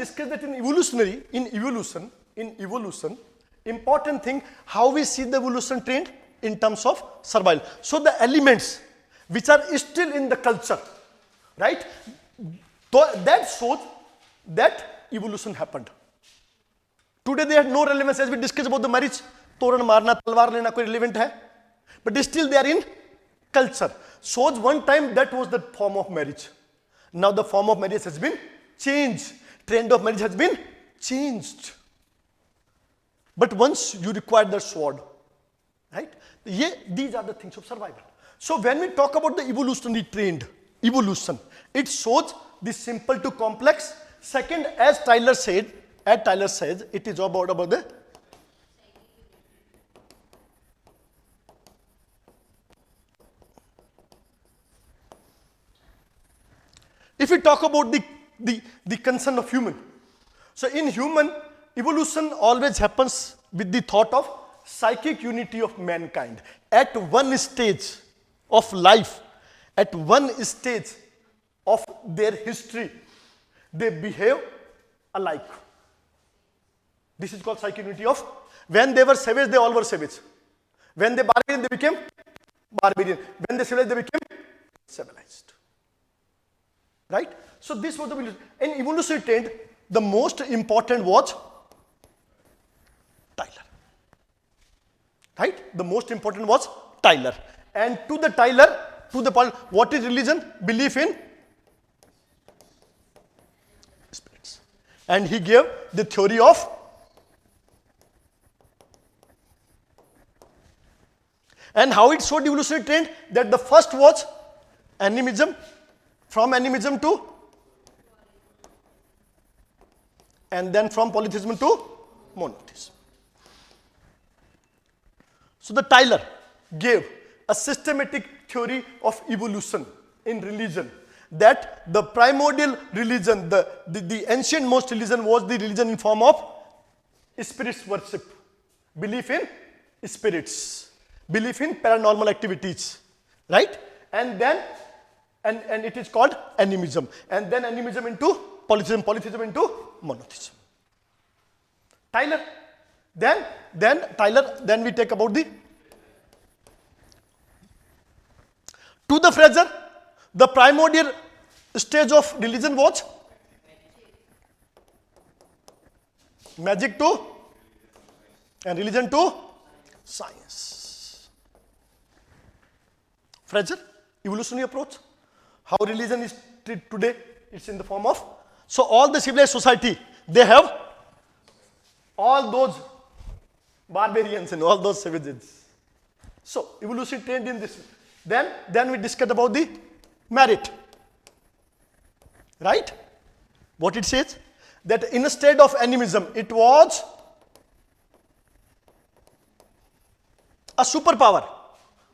discuss that in evolution, important thing, how we see the evolution trend in terms of survival. So the elements which are still in the culture, right? So that shows that evolution happened. Today they have no relevance as we discussed about the marriage. Toran marna, talwar lena koi relevant hai. But still they are in culture. Shows one time that was the form of marriage. Now the form of marriage has been changed. Trend of marriage has been changed. But once you require the sword, right? These are the things of survival. So when we talk about the evolutionary trend, evolution, it shows the simple to complex. Second, as Tyler says, it is about the if we talk about the concern of human. So in human, evolution always happens with the thought of psychic unity of mankind. At one stage of life, at one stage of their history, they behave alike. This is called psychic unity of. When they were savage, they all were savage. When they barbarian, they became barbarian. When they civilized, they became civilized. Right? So this was the evolution. In evolutionary trend, the most important was Tyler. Right? The most important was Tyler. And to the Tyler, what is religion? Belief in spirits. And he gave the theory of and how it showed evolutionary trend, that the first was animism, from animism to, and then from polytheism to monotheism. So the Tyler gave a systematic theory of evolution in religion, that the primordial religion, the ancient most religion was the religion in form of spirits worship, belief in spirits, belief in paranormal activities, right? And then and it is called animism, and then animism into polytheism into monotheism. Tyler, then we take about to the Fraser, the primordial stage of religion was magic to and religion to science. Fraser, evolutionary approach. How religion is treated today, it's in the form of. So all the civilized society, they have all those barbarians and all those savages. So evolution trained in this. Then we discussed about the merit. Right? What it says? That in a state of animism, it was a superpower,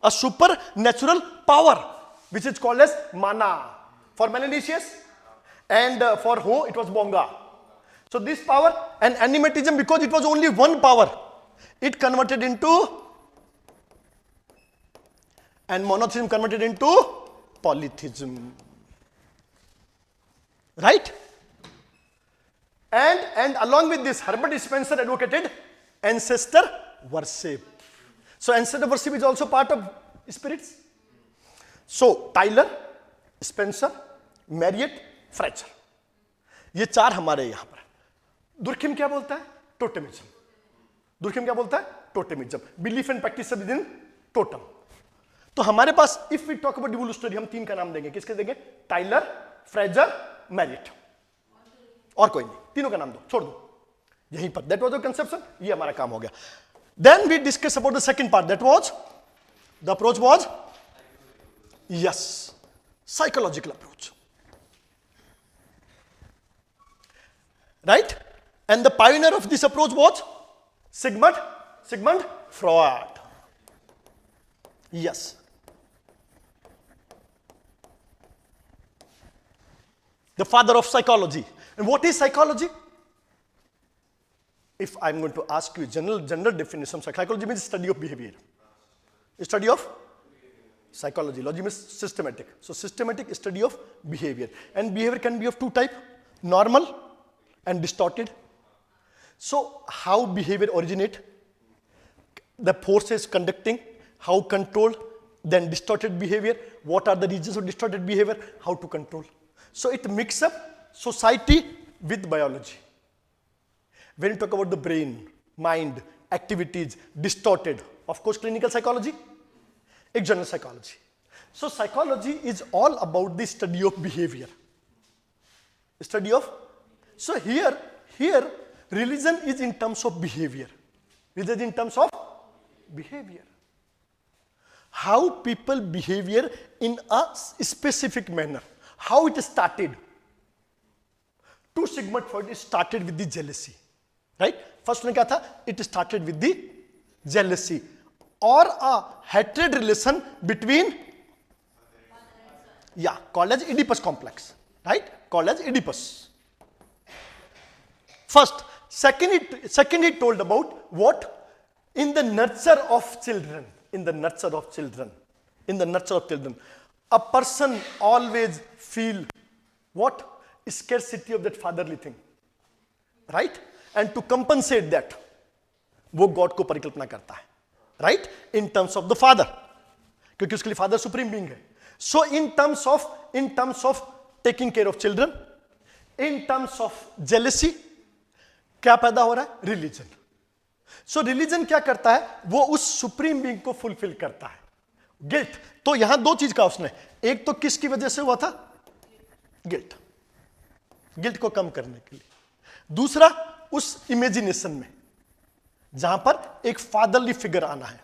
a supernatural power, which is called as mana. For Melanesius, and for Ho, it was Bonga. So this power and animatism, because it was only one power, it converted into, and monotheism converted into polytheism. Right? And along with this, Herbert Spencer advocated ancestor worship. So ancestor worship is also part of spirits. So Tyler, Spencer, Marriott, Fraser, ये चार हमारे यहां पर. Durkheim क्या बोलता है? Totemism. Durkheim क्या बोलता है? Totemism. Belief and practice within totem. तो हमारे पास if we talk about evolutionary, हम तीन का नाम देंगे. किसके देंगे? Tylor, Frazer, Marett. और कोई नहीं, तीनों का नाम दो, छोड़ दो यहीं पर. That was the conception. ये हमारा काम हो गया. Then we discuss about the second part. That was the approach was yes, psychological approach. Right? And the pioneer of this approach was Sigmund Freud. Yes. The father of psychology. And what is psychology? If I'm going to ask you general definition, psychology means study of behavior. Study of psychology. Logic means systematic. So systematic study of behavior. And behavior can be of two types, normal and distorted. So how behavior originate? The forces conducting, how controlled, then distorted behavior. What are the reasons of distorted behavior? How to control. So it mixes up society with biology. When you talk about the brain, mind, activities, distorted, of course clinical psychology, general psychology. So psychology is all about the study of behavior. Study of, so here religion is in terms of behavior. Religion in terms of behavior. How people behavior in a specific manner. How it started. To Sigmund Freud, it started with the jealousy. Right? First one kya tha? It started with the jealousy or a hatred relation between, called as Oedipus complex. Right? Called as Oedipus. First. Second he told about what? In the nurture of children. In the nurture of children. In the nurture of children. A person always feel what? Scarcity of that fatherly thing. Right? And to compensate that, वो God को परिकल्पना करता है. Right? In terms of the father. क्योंकि उसके लिए father supreme being है. So in terms of taking care of children, in terms of jealousy, क्या पैदा हो रहा है? Religion. So religion क्या करता है? वो उस supreme being को fulfill करता है. Guilt. तो यहां दो चीज का उसने, एक तो किसकी वजह से हुआ था? Guilt. Guilt को कम करने के लिए. दूसरा उस इमेजिनेशन में जहां पर एक फादरली फिगर आना है.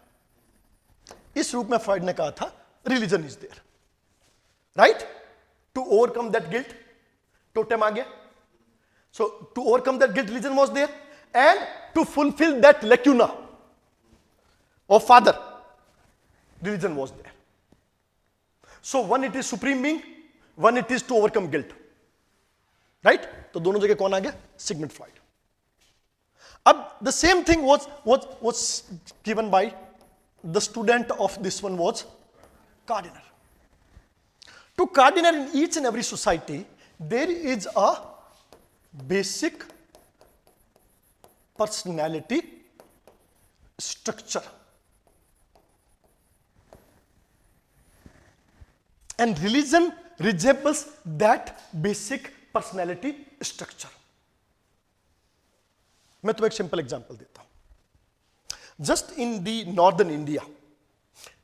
इस रूप में फ्रॉइड ने कहा था religion is there. Right? To overcome that guilt. Totem आ गया. So to overcome that guilt, religion was there, and to fulfill that lacuna of father, religion was there. So one it is supreme being, one it is to overcome guilt. Right? तो दोनों जगह कौन आ गया? Sigmund Freud. अब the same thing was given by the student of this one was Gardner. To Gardner, in each and every society, there is a basic personality structure. And religion resembles that basic personality structure. मैं तुम्हें एक simple example देता हूं. Just in the northern India,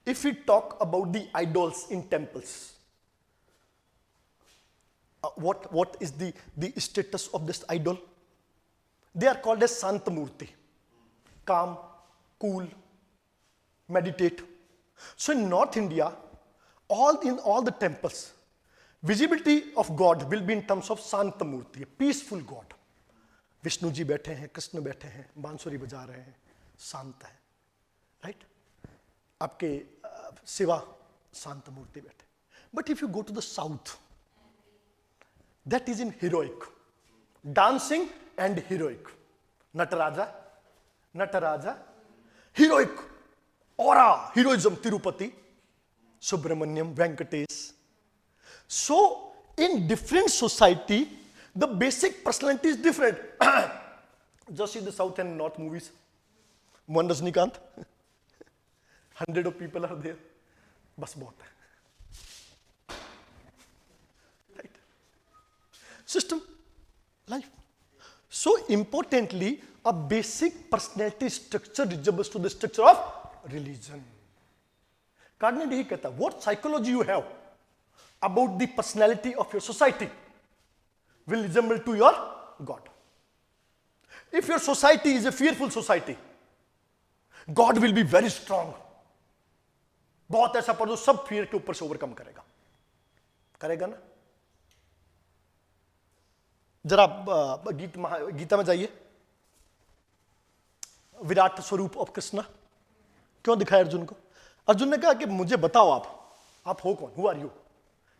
if we talk about the idols in temples, what is the status of this idol? They are called as Santamurti. Calm, cool, meditate. So in North India, in all the temples, visibility of God will be in terms of Santamurti, a peaceful God. Vishnu ji बैठे हैं, कृष्ण बैठे हैं, बांसुरी बजा रहे हैं, शांत है. राइट? आपके सिवा शांत मूर्ति बैठे. But if you go to the south, that is in heroic, dancing and heroic. Nataraja, heroic, aura, heroism, Tirupati, Subramanyam, Venkatesh. So in different society, the basic personality is different. Just see the South and North movies. One Rajnikant, 100 of people are there. बस बहुत है. Right? System, life. So importantly, a basic personality structure resembles to the structure of religion. Gardner यही कहता है, what psychology you have about the personality of your society will resemble to your God. If your society is a fearful society, God will be very strong. बहुत ऐसा पर जो सब fear के ऊपर से ओवरकम करेगा ना. जरा गीता में जाइए. विराट स्वरूप ऑफ कृष्ण क्यों दिखाया अर्जुन को? अर्जुन ने कहा कि मुझे बताओ आप हो कौन, हु आर यू?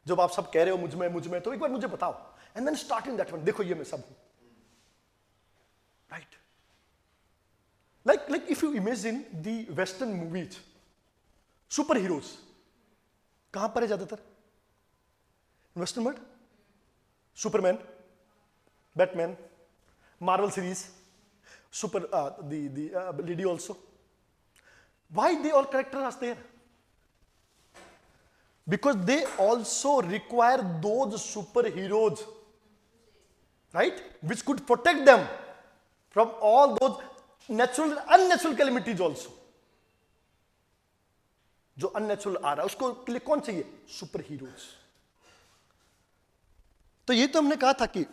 जब आप सब कह रहे हो मुझ में तो एक बार मुझे बताओ. And then starting that one, देखो ये मैं सब हूं. Right? like if you imagine the western movies, superheroes कहां पर है ज्यादातर? Western world. Superman, Batman, Marvel series, super the lady also. Why they all characters are there? Because they also require those superheroes, right? Which could protect them from all those natural unnatural calamities also. जो unnatural आ रहा है उसको के लिए कौन चाहिए? Super heroes. तो ये तो हमने कहा था कि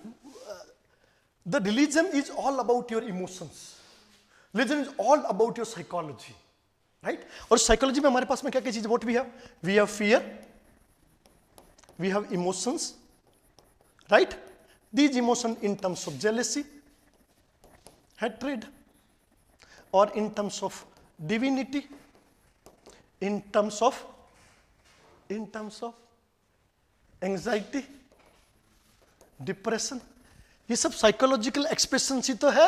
the religion is all about your emotions, religion is all about your psychology, right? और साइकोलॉजी में हमारे पास में क्या क्या चीज? What we have fear, we have emotions, right? These emotion in terms of jealousy, hatred, or in terms of divinity, in terms of anxiety, depression, ये सब साइकोलॉजिकल एक्सप्रेशन ही तो है.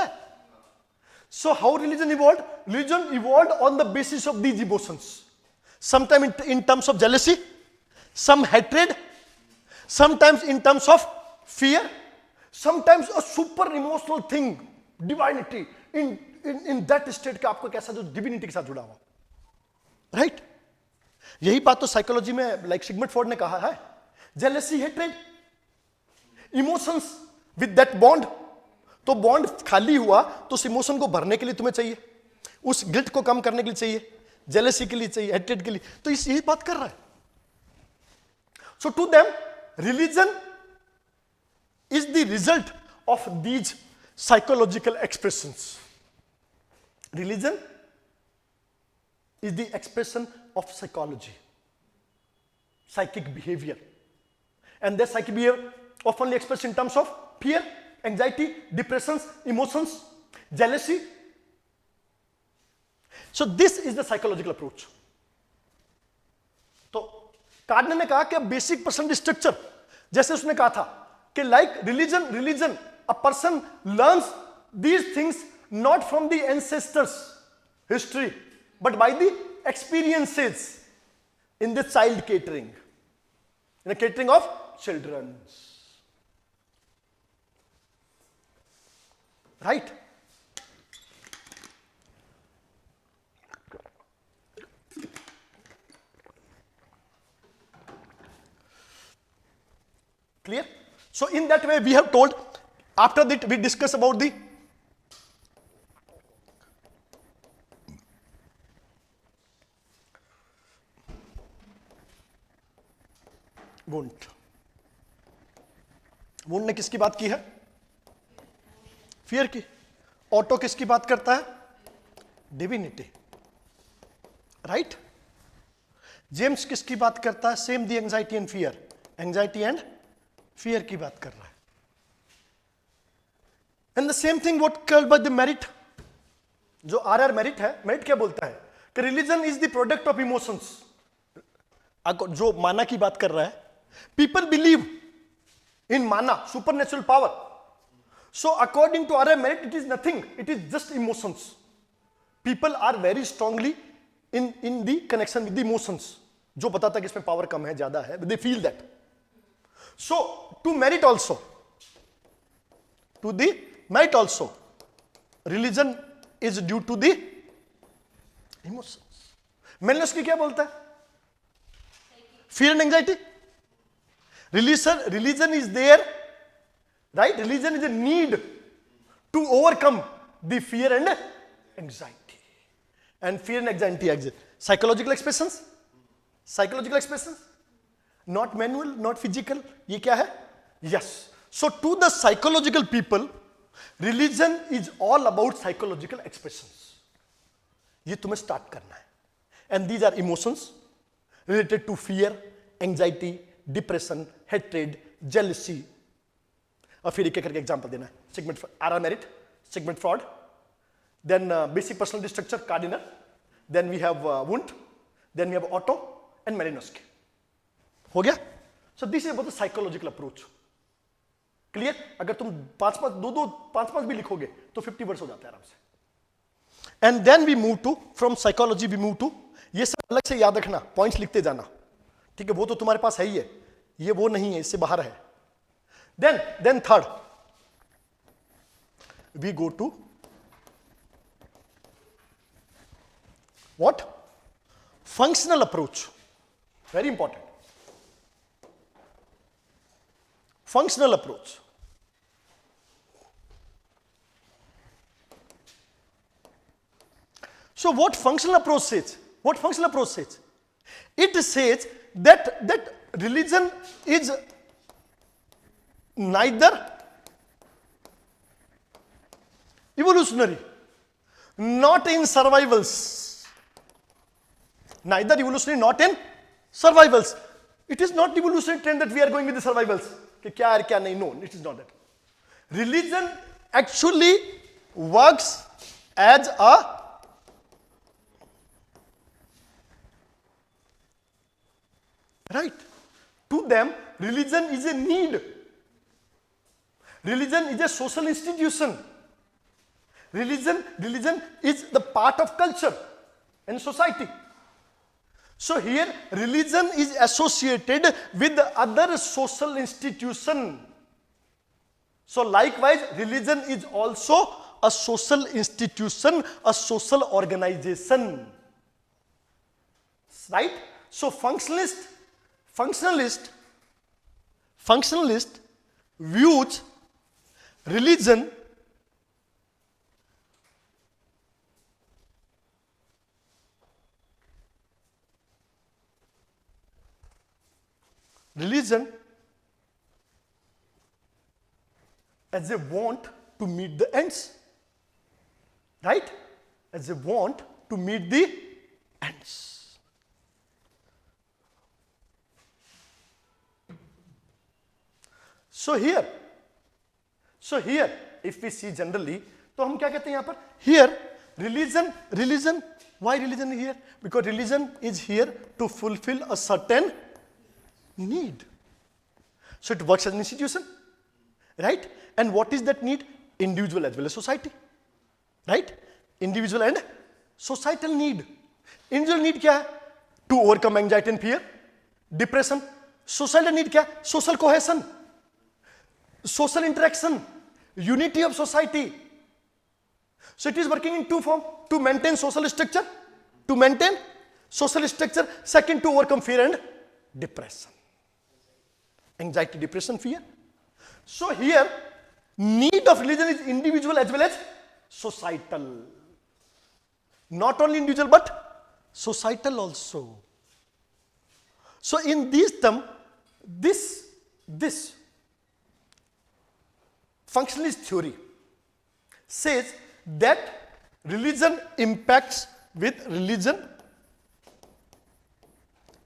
So how religion evolved? Religion evolved on the basis of these emotions. Sometimes in terms of jealousy, some hatred, sometimes in terms of fear, sometimes a super emotional thing, divinity, in that state का आपको कैसा जो divinity के साथ जुड़ा हुआ, right? यही बात तो साइकोलॉजी में लाइक सिगमंड फ्रॉइड ने कहा है. Jealousy, hatred, emotions with that bond. तो बॉन्ड खाली हुआ तो उस इमोशन को भरने के लिए तुम्हें चाहिए, उस गिल्ट को कम करने के लिए चाहिए, जेलेसी के लिए चाहिए, हेट्रेड के लिए. तो इस यही बात कर रहा है. So to them religion is the result of these psychological expressions. Religion is the expression of psychology, psychic behavior, and that psychic behavior often expressed in terms of fear, anxiety, depressions, emotions, jealousy. So this is the psychological approach. तो कार्डनर ने कहा कि basic person structure, जैसे उसने कहा था कि like religion a person learns these things not from the ancestors history but by the experiences in the child catering, in the catering of children, right? Clear? So in that way we have told, after that we discuss about the wound. Wound ने किसकी बात की है? Fear की. Auto किसकी बात करता है? Divinity, right? जेम्स किसकी बात करता है? Same the anxiety and fear, anxiety and fear की बात कर रहा है. And the same thing what called by the merit. जो आर मेरिट है, मेरिट क्या बोलता है कि religion is the product of emotions. जो माना की बात कर रहा है, people believe in mana, supernatural power. So according to R.M. Merit, it is nothing, it is just emotions. People are very strongly in the connection with the emotions. जो बताता है कि इसमें पावर कम है, ज्यादा है, they feel that. So to merit also, to the merit also, religion is due to the emotions. Malinowski क्या बोलता है? Fear and anxiety. Religion is there, right? Religion is a need to overcome the fear and anxiety. And fear and anxiety exist. Psychological expressions, not manual, not physical. ये क्या है? Yes. So to the psychological people, religion is all about psychological expressions. ये तुम्हें start करना है. And these are emotions related to fear, anxiety, depression, hatred, jealousy. और फिर एक एक करके एग्जांपल देना है. Sigmund R Marett, Sigmund Freud, then basic personality structure Kardiner, then we have Wundt, then we have Otto and Malinowski. हो गया? So this is about the psychological approach. Clear? अगर तुम 5-5 भी लिखोगे तो 50 वर्ड्स हो जाते हैं आराम से. And then we move to, from psychology we move to, ये सब अलग से याद रखना, पॉइंट्स लिखते जाना, ठीक है? वो तो तुम्हारे पास है ही है, ये वो नहीं है, इससे बाहर है. Then third, we go to what? Functional approach. Very important. Functional approach. So what functional approach says? What functional approach says? It says that religion is neither evolutionary, not in survivals. Neither evolutionary, not in survivals. It is not evolutionary trend that we are going with the survivals. कि क्या है क्या नहीं. No, it is not that. Religion actually works as a right. To them, religion is a need. Religion is a social institution. Religion is the part of culture and society. So here, religion is associated with other social institution. So likewise, religion is also a social institution, a social organization. Right? So functionalist views religion as a want to meet the ends. Right? As a want to meet the ends. So here, if we see generally, तो हम क्या कहते हैं यहाँ पर? Here, religion. Why religion is here? Because religion is here to fulfill a certain need. So it works as an institution, right? And what is that need? Individual as well as society, right? Individual and societal need. Individual need क्या है? To overcome anxiety and fear, depression. Societal need क्या है? Social cohesion, social interaction, unity of society. So it is working in two forms: to maintain social structure, second to overcome fear and depression. Anxiety, depression, fear. So here, need of religion is individual as well as societal. Not only individual but societal also. So in this term, this functionalist theory says that religion impacts with religion,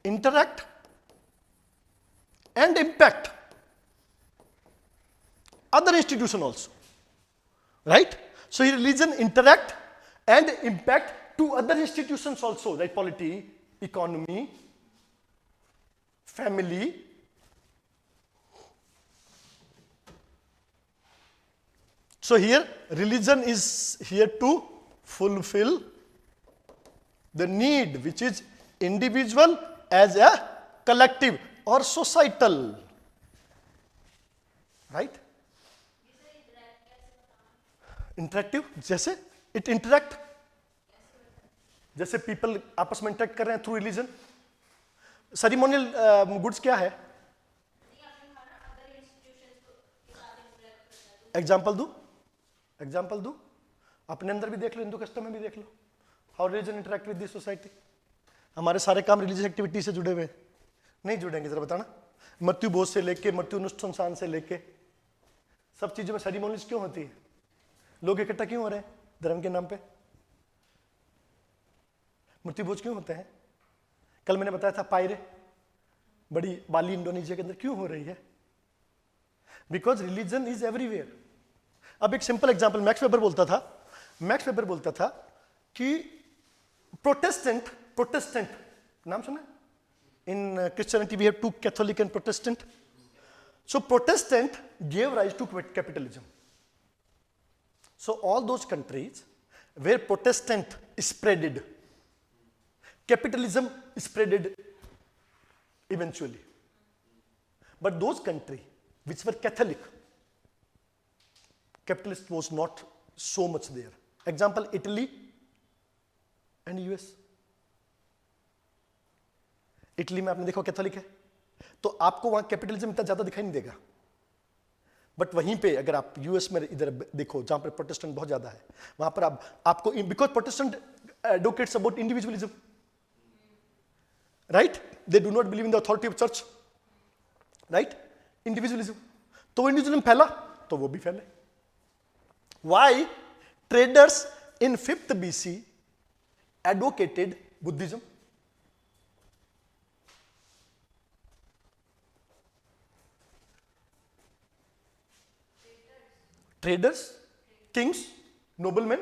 interact and impact other institution also, right? So religion interact and impact to other institutions also, like polity, economy, family. So here religion is here to fulfill the need which is individual as a collective or societal, right? Interactive जैसे it interact, जैसे people आपस में interact कर रहे हैं through religion. Ceremonial goods क्या है? Example दू अपने अंदर भी देख लो, हिंदू कस्टम में भी देख लो. How religion interact with this society. हमारे सारे काम रिलीजियस एक्टिविटी से जुड़े हुए नहीं जुड़ेंगे? जरा बताना. मृत्यु भोज से लेके मृत्यु अनुष्ठान से लेके सब चीजों में सेरिमोनीज क्यों होती है? लोग इकट्ठा क्यों हो रहे हैं धर्म के नाम पे? मृत्यु भोज क्यों होते हैं? कल मैंने बताया था पायरे, बड़ी बाली इंडोनेशिया के अंदर क्यों हो रही है? Because religion is everywhere. अब एक सिंपल एग्जांपल मैक्स वेबर बोलता था कि प्रोटेस्टेंट नाम सुना? In Christianity we have two, Catholic and Protestant. So Protestant gave rise to capitalism. So all those countries where Protestant spreaded, capitalism spreaded eventually. But those countries which were Catholic, capitalist was not so much there. Example, Italy and US. Italy में आपने देखा Catholic है, तो आपको वहां capitalism इतना ज्यादा दिखाई नहीं देगा. बट वहीं पे अगर आप यूएस में इधर देखो जहां पर प्रोटेस्टेंट बहुत ज्यादा है, वहां पर आपको because Protestant advocates about individualism, right? They do not believe in the authority of church, right? Individualism. तो इंडिविजुअलिज्म फैला तो वो भी फैले. Why? Traders in 5th BC advocated Buddhism. Traders, kings, noblemen,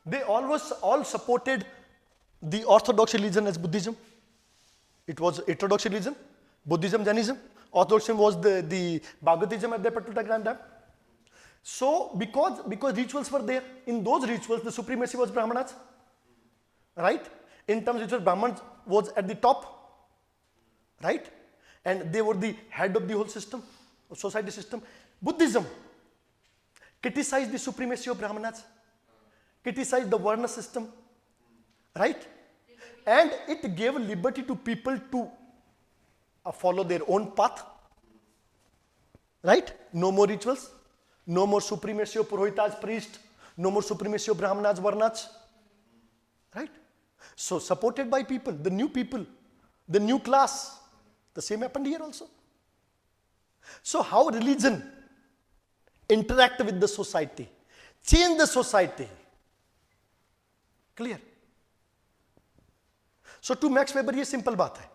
they all supported the orthodox religion as Buddhism. It was heterodox religion, Buddhism, Jainism. Orthodoxism was the Bhagavatism at that particular time. So because rituals were there, in those rituals the supremacy was Brahmanas, right? In terms of rituals, Brahmans was at the top, right? And they were the head of the whole system, society system. Buddhism criticized the supremacy of Brahmanas, criticized the Varna system, right? And it gave liberty to people to follow their own path, right? No more rituals, no more supremacy of Purohitas, priest, no more supremacy of Brahmanas, Varnas, right? So supported by people, the new class. The same happened here also. So how religion interact with the society, change the society. Clear? So to Max Weber ये simple बात है.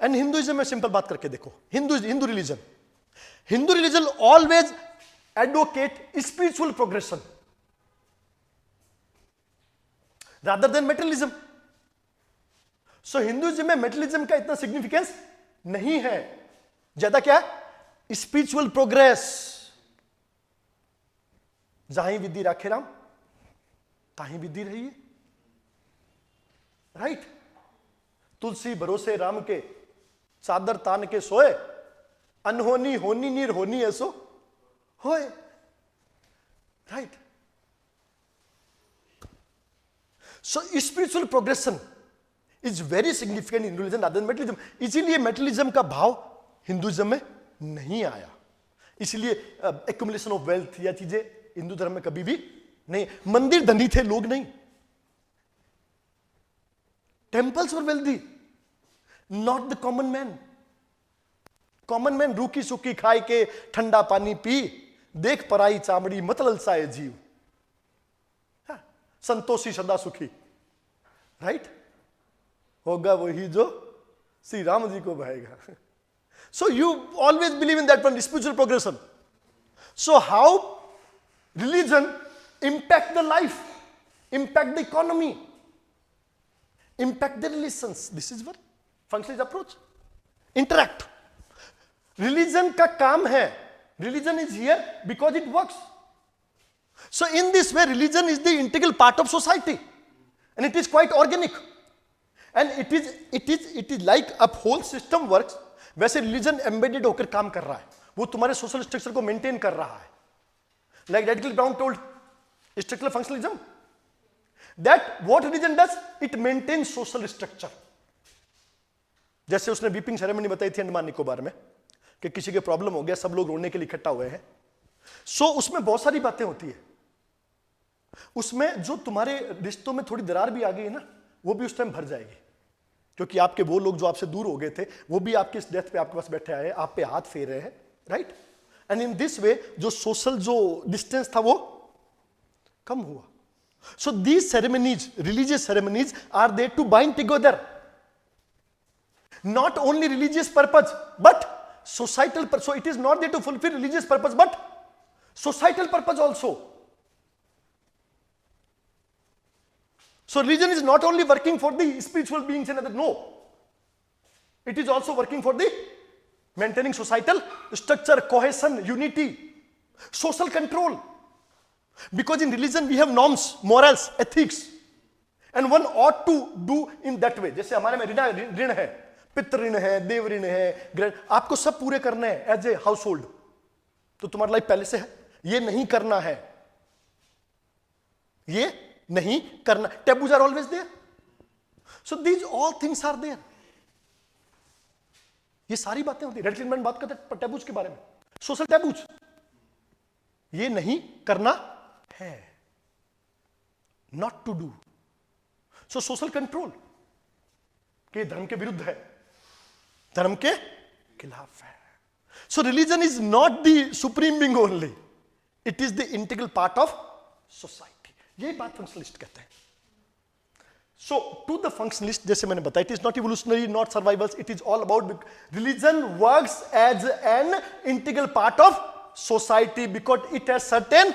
And Hinduism में simple बात करके देखो. Hindu religion always advocate spiritual progression rather than materialism. So Hinduism में materialism का इतना सिग्निफिकेंस नहीं है. ज्यादा क्या है? Spiritual progress. जहां विधि राखे राम ताही विधि रही है, राइट? तुलसी भरोसे राम के, चादर तान के सोए, अनहोनी होनी नीर होनी ऐसो होए, right? So spiritual progression is very significant in religion rather than materialism. इसीलिए मेटेरियलिज्म का भाव हिंदुइज्म में नहीं आया. इसलिए एक्युमुलेशन ऑफ वेल्थ या चीजें हिंदू धर्म में कभी भी नहीं. मंदिर धनी थे, लोग नहीं. Temples were wealthy, not the common man. Common man रूखी सूखी खाए के ठंडा पानी पी, देख पराई चामड़ी मत ललचाए जीव, संतोषी सदा सुखी, राइट? होगा वही जो श्री राम जी को भाएगा. So you always believe in that one spiritual progression. So how religion impact the life, impact the economy, impact the relations. This is what functionalist approach. Interact. Religion का काम है. Religion is here because it works. So in this way, religion is the integral part of society, and it is quite organic. And it is like a whole system works. वैसे religion embedded होकर काम कर रहा है. वो तुम्हारे social structure को maintain कर रहा है. Like Radcliffe Brown told, structural functionalism, that what religion does, it maintains social structure. जैसे उसने वीपिंग सेरेमनी बताई थी अंडमान निकोबार में कि किसी के प्रॉब्लम हो गया, सब लोग रोने के लिए इकट्ठा हुए हैं. सो उसमें बहुत सारी बातें होती है. उसमें जो तुम्हारे रिश्तों में थोड़ी दरार भी आ गई है ना, वो भी उस टाइम भर जाएगी. क्योंकि आपके वो लोग जो आपसे दूर हो गए थे, वो भी आपके इस डेथ पे आपके पास बैठे आए, आप पे हाथ फेर रहे हैं, right? And in this way जो सोशल जो डिस्टेंस था वो कम हुआ. So these ceremonies, religious ceremonies are there to bind together not only religious purpose but societal purpose. So it is not there to fulfill religious purpose but societal purpose also. So religion is not only working for the spiritual beings and other, no, it is also working for the maintaining societal structure, cohesion, unity, social control. Because in religion we have norms, morals, ethics, and one ought to do in that way. जैसे हमारे में ऋण है, पितृ ऋण है, देव ऋण है, आपको सब पूरे करने हैं एज ए हाउस होल्ड, तो तुम्हारा लाइफ पहले से है, ये नहीं करना है, ये नहीं करना. Taboos are always there. So these all things are there. ये सारी बातें होती है. रेड क्लिनमैन बात करते हैं टैबूज के बारे में. सोशल टैबूज, ये नहीं करना है, not to do. So social control के धर्म के विरुद्ध है, धर्म के खिलाफ है. So religion is not the supreme being only, it is the integral part of society. यही बात फंक्शनलिस्ट कहते हैं. So, to the functionalist, जैसे मैंने बताया, it is not evolutionary, not survivals, it is all about religion works as an integral part of society because it has certain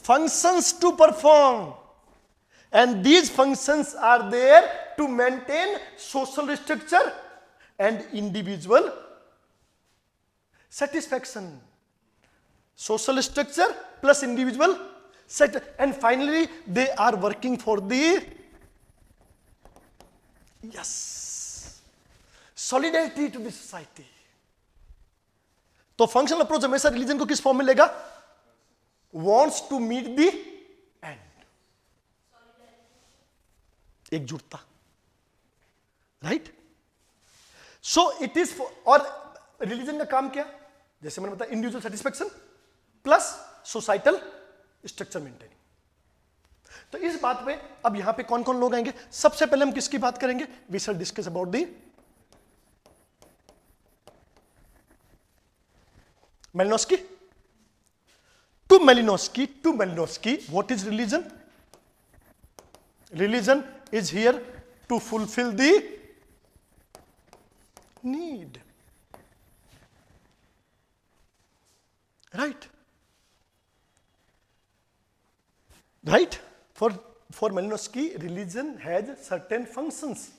functions to perform, and these functions are there to maintain social structure and individual satisfaction. Social structure plus individual set, and finally they are working for the solidarity to the society. तो functional approach हमेशा religion को किस form में लेगा? wants to meet the end, एकजुटता, right. So it is, और religion का काम क्या? जैसे मैंने बताया, individual satisfaction plus societal structure maintaining. तो इस बात पे अब यहां पे कौन कौन लोग आएंगे? सबसे पहले हम किसकी बात करेंगे? We shall discuss about the Malinowski. To Malinowski, what is religion? Religion is here to fulfill the need, right? For Malinowski, religion has certain functions,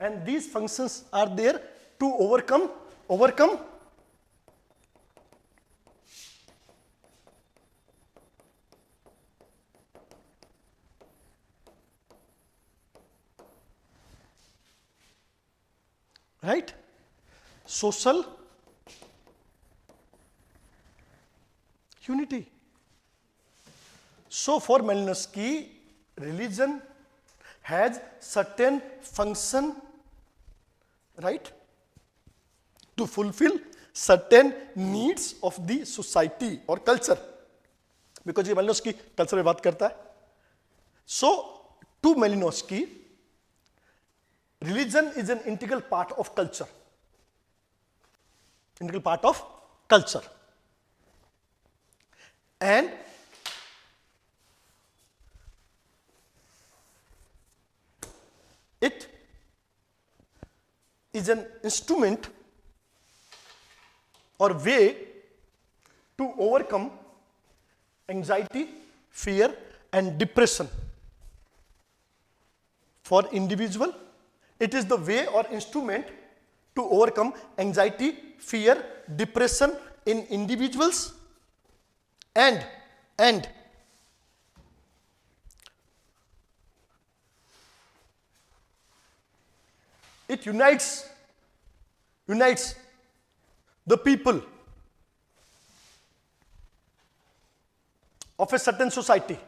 and these functions are there to overcome social unity. So for Malinowski, religion has certain function, right, to fulfill certain needs of the society or culture, because ये Malinowski culture में बात करता है. So to Malinowski, religion is an integral part of culture. And it is an instrument or way to overcome anxiety, fear, and depression for individual. It is the way or instrument to overcome anxiety, fear, depression in individuals, and it unites the people of a certain society.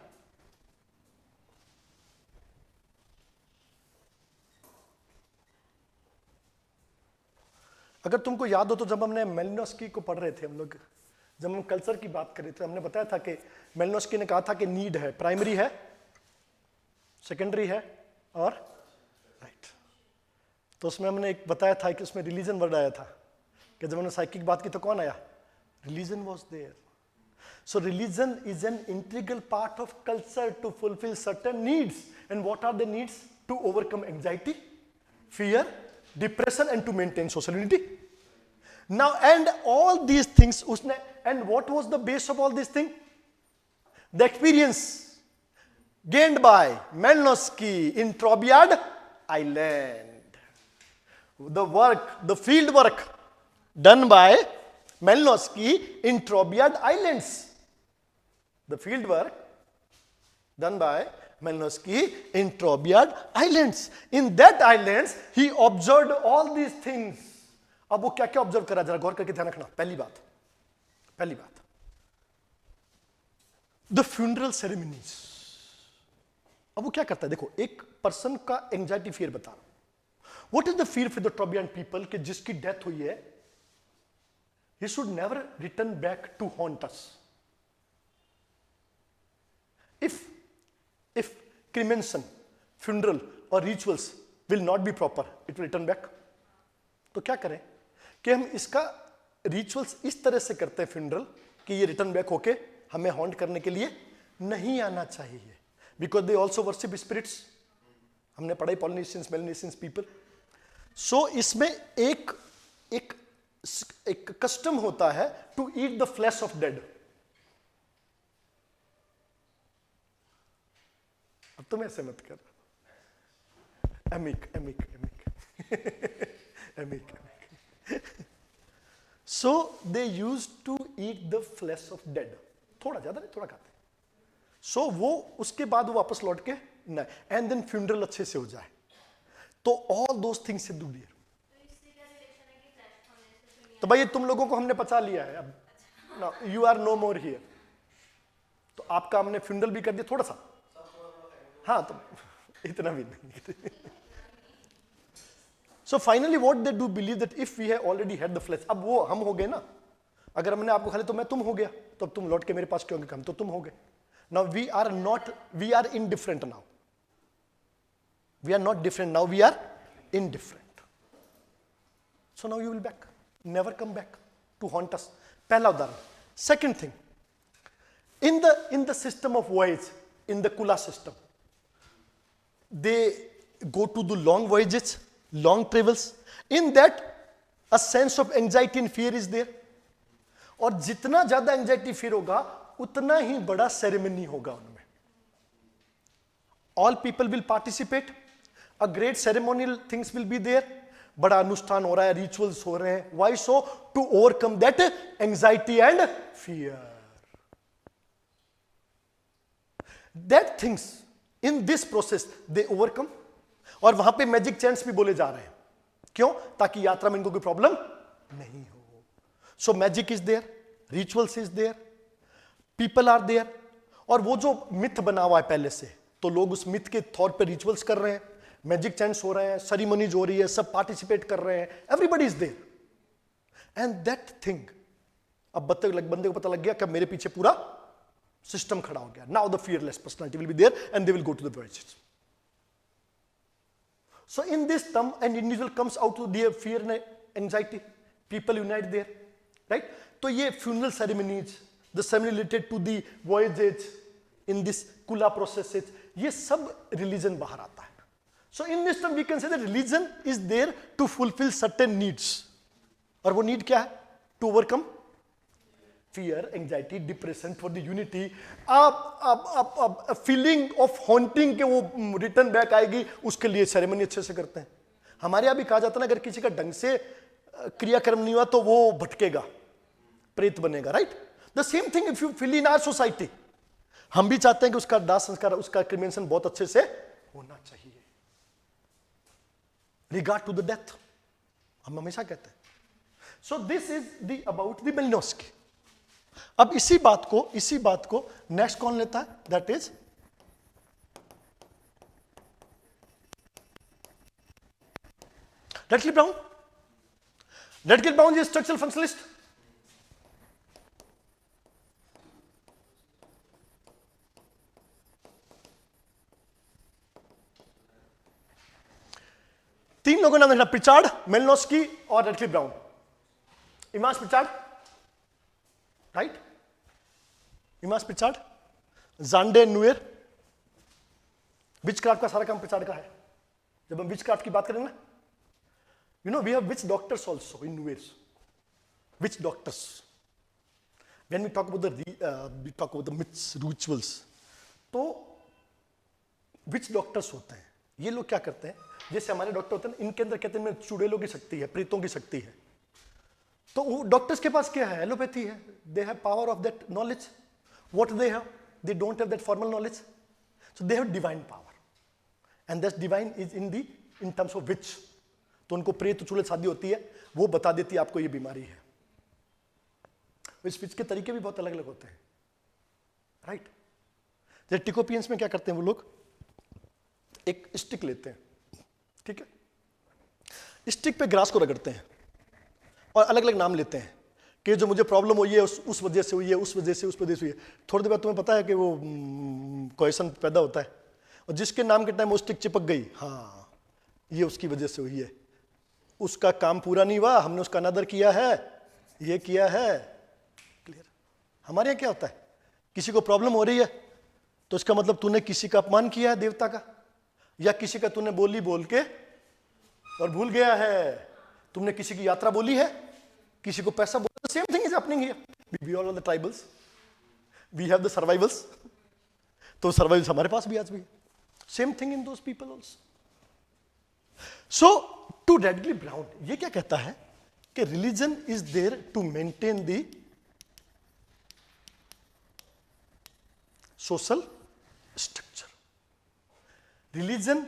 अगर तुमको याद हो तो जब हमने Malinowski को पढ़ रहे थे, हम लोग जब हम कल्चर की बात कर रहे थे, हमने बताया था कि मेलिनोस्की ने कहा था कि नीड है, प्राइमरी है, सेकेंडरी है और राइट. तो उसमें हमने एक बताया था कि उसमें रिलीजन वर्ड आया था, कि जब हमने साइकिक बात की तो कौन आया? Religion was there. So religion is an integral part of culture to fulfil certain needs. And what are the needs? To overcome anxiety, fear, depression, and to maintain social unity. Now, and all these things, and what was the base of all these things? The experience gained by Malinowski in Trobriand Island. The field work done by Malinowski in Trobriand Islands. The field work done by Malinowski in Trobriand Islands. In that islands, he observed all these things अब वो क्या क्या observe करा, जरा गौर करके ध्यान रखना। पहली बात द फ्यूनरल सेरेमनीज। अब वो क्या करता है, देखो एक पर्सन का एंजाइटी फियर बता रहा हूं। What is the fear for the Trobriand people कि जिसकी डेथ हुई है, he should never return back to haunt us. If cremation, funeral or rituals will not be proper, it will return back. तो क्या करें कि हम इसका रिचुअल्स इस तरह से करते हैं फ्यूनरल कि ये रिटर्न बैक होके हमें हॉन्ट करने के लिए नहीं आना चाहिए, because they also worship spirits. हमने पढ़ाई पॉलिनेशियंस, मेलिनेशियंस पीपल। सो इसमें एक कस्टम होता है to eat the flesh of dead. अब तुम ऐसे मत कर, emic so they use to eat the flesh of dead, थोड़ा ज्यादा नहीं, थोड़ा खाते। सो वो उसके बाद वो वापस लौट के ना, एंड देन फ्यूनरल अच्छे से हो जाए, तो ऑल दोस थिंग्स से दूर। तो भाई तुम लोगों को हमने पचा लिया है, अब you are no more here, तो आपका हमने फ्यूनरल भी कर दिया थोड़ा सा, हाँ, तो इतना भी नहीं। So finally what they do believe that if we have already had the flesh, अब वो हम हो गए ना, अगर हमने आपको खा लिया तो मैं तुम हो गया, तो अब तुम लौट के मेरे पास क्यों कम, तो तुम हो गए। Now we are indifferent now, we are not different now, we are indifferent. So now you will back, never come back to haunt us. पहला उदाहरण। Second thing, in the system of voyage, in the Kula system, they go to the long voyages, long travels. In that, a sense of anxiety and fear is there. और जितना ज्यादा anxiety fear होगा उतना ही बड़ा ceremony होगा उनमें। All people will participate. A great ceremonial things will be there. बड़ा अनुष्ठान हो रहा है, रिचुअल्स हो रहे हैं। Why so? To overcome that anxiety and fear. That things in this process they overcome. और वहां पे मैजिक चैंट्स भी बोले जा रहे हैं, क्यों? ताकि यात्रा में इनको कोई प्रॉब्लम नहीं हो। So magic is there, rituals is there, people are there. और वो जो मिथ बना हुआ है पहले से, तो लोग उस मिथ के तौर पे रिचुअल्स कर रहे हैं, मैजिक चैंट्स हो रहे हैं, सेरेमनीज हो रही है, सब पार्टिसिपेट कर रहे हैं, everybody is there. And that thing, अब बंदे को पता लग गया कि मेरे पीछे पूरा सिस्टम खड़ा हो गया। Now the fearless personality will be there and they will go to the voyages. So in this term, an individual comes out to their fear and anxiety, people unite there, right? तो ये funeral ceremonies, the ceremony related to the voyages, in this Kula processes, ये सब religion बाहर आता है। So in this term we can say that religion is there to fulfill certain needs. और वो need क्या है? To overcome fear, anxiety, depression, for the unity, a feeling of haunting के वो रिटर्न बैक आएगी, उसके लिए सेरेमनी अच्छे से करते हैं। हमारे यहाँ भी कहा जाता है ना, अगर किसी का ढंग से क्रियाक्रम नहीं हुआ तो वो भटकेगा, प्रेत बनेगा, right? The same thing if you feel in our society, हम भी चाहते हैं कि उसका दाह संस्कार, उसका क्रिमेशन बहुत अच्छे से होना चाहिए, रिगार्ड टू द डेथ, हम हमेशा कहते हैं। So this is the about the Malinowski. अब इसी बात को नेक्स्ट कौन लेता है? That is Radcliffe Brown. Radcliffe Brown is structural functionalist. तीन लोगों का नाम लिखना, प्रिचार्ड, मेलिनोस्की और Radcliffe Brown. Evans Pritchard, right? Evans Pritchard, Zande Nuer. Witchcraft का सारा काम प्रिचार्ड का है। जब हम विचक्राफ्ट की बात करें ना, you know we have witch doctors also in Nuers. Witch doctors, when we talk about the myths, rituals, तो विच डॉक्टर्स होते हैं? ये लोग क्या करते हैं, जैसे हमारे डॉक्टर होते हैं, इनके अंदर कहते हैं इनमें चुड़ैलों की शक्ति है, प्रेतों की शक्ति है। तो डॉक्टर्स के पास क्या है? एलोपैथी है। They have power of that knowledge. What they have? They don't have that formal knowledge, so they have divine power, and that divine is in terms of which. तो उनको प्रेत चूल्हे शादी होती है, वो बता देती है आपको ये बीमारी है। स्पीच के तरीके भी बहुत अलग अलग होते हैं, राइट। जैसे टिकोपियंस में क्या करते हैं वो लोग, एक स्टिक लेते हैं, ठीक है, स्टिक पे ग्रास को रगड़ते हैं और अलग अलग नाम लेते हैं कि जो मुझे प्रॉब्लम हुई है उस वजह से हुई है, उस वजह से हुई है। थोड़ी देर बाद तुम्हें पता है कि वो क्वेश्चन पैदा होता है, और जिसके नाम के टाइम वो स्टिक चिपक गई, हाँ ये उसकी वजह से हुई है, उसका काम पूरा नहीं हुआ, हमने उसका अनादर किया है, ये किया है। क्लियर। हमारे यहाँ क्या होता है, किसी को प्रॉब्लम हो रही है तो इसका मतलब तूने किसी का अपमान किया है देवता का, या किसी का तूने बोली बोल के और भूल गया है, तुमने किसी की यात्रा बोली है, किसी को पैसा बोला। Same thing is happening here. We all are the tribals, we have the survivals, तो सर्वाइवल्स हमारे पास भी आज भी। Same thing in those people also. So to Radcliffe Brown ये क्या कहता है कि religion is there to maintain the social structure. Religion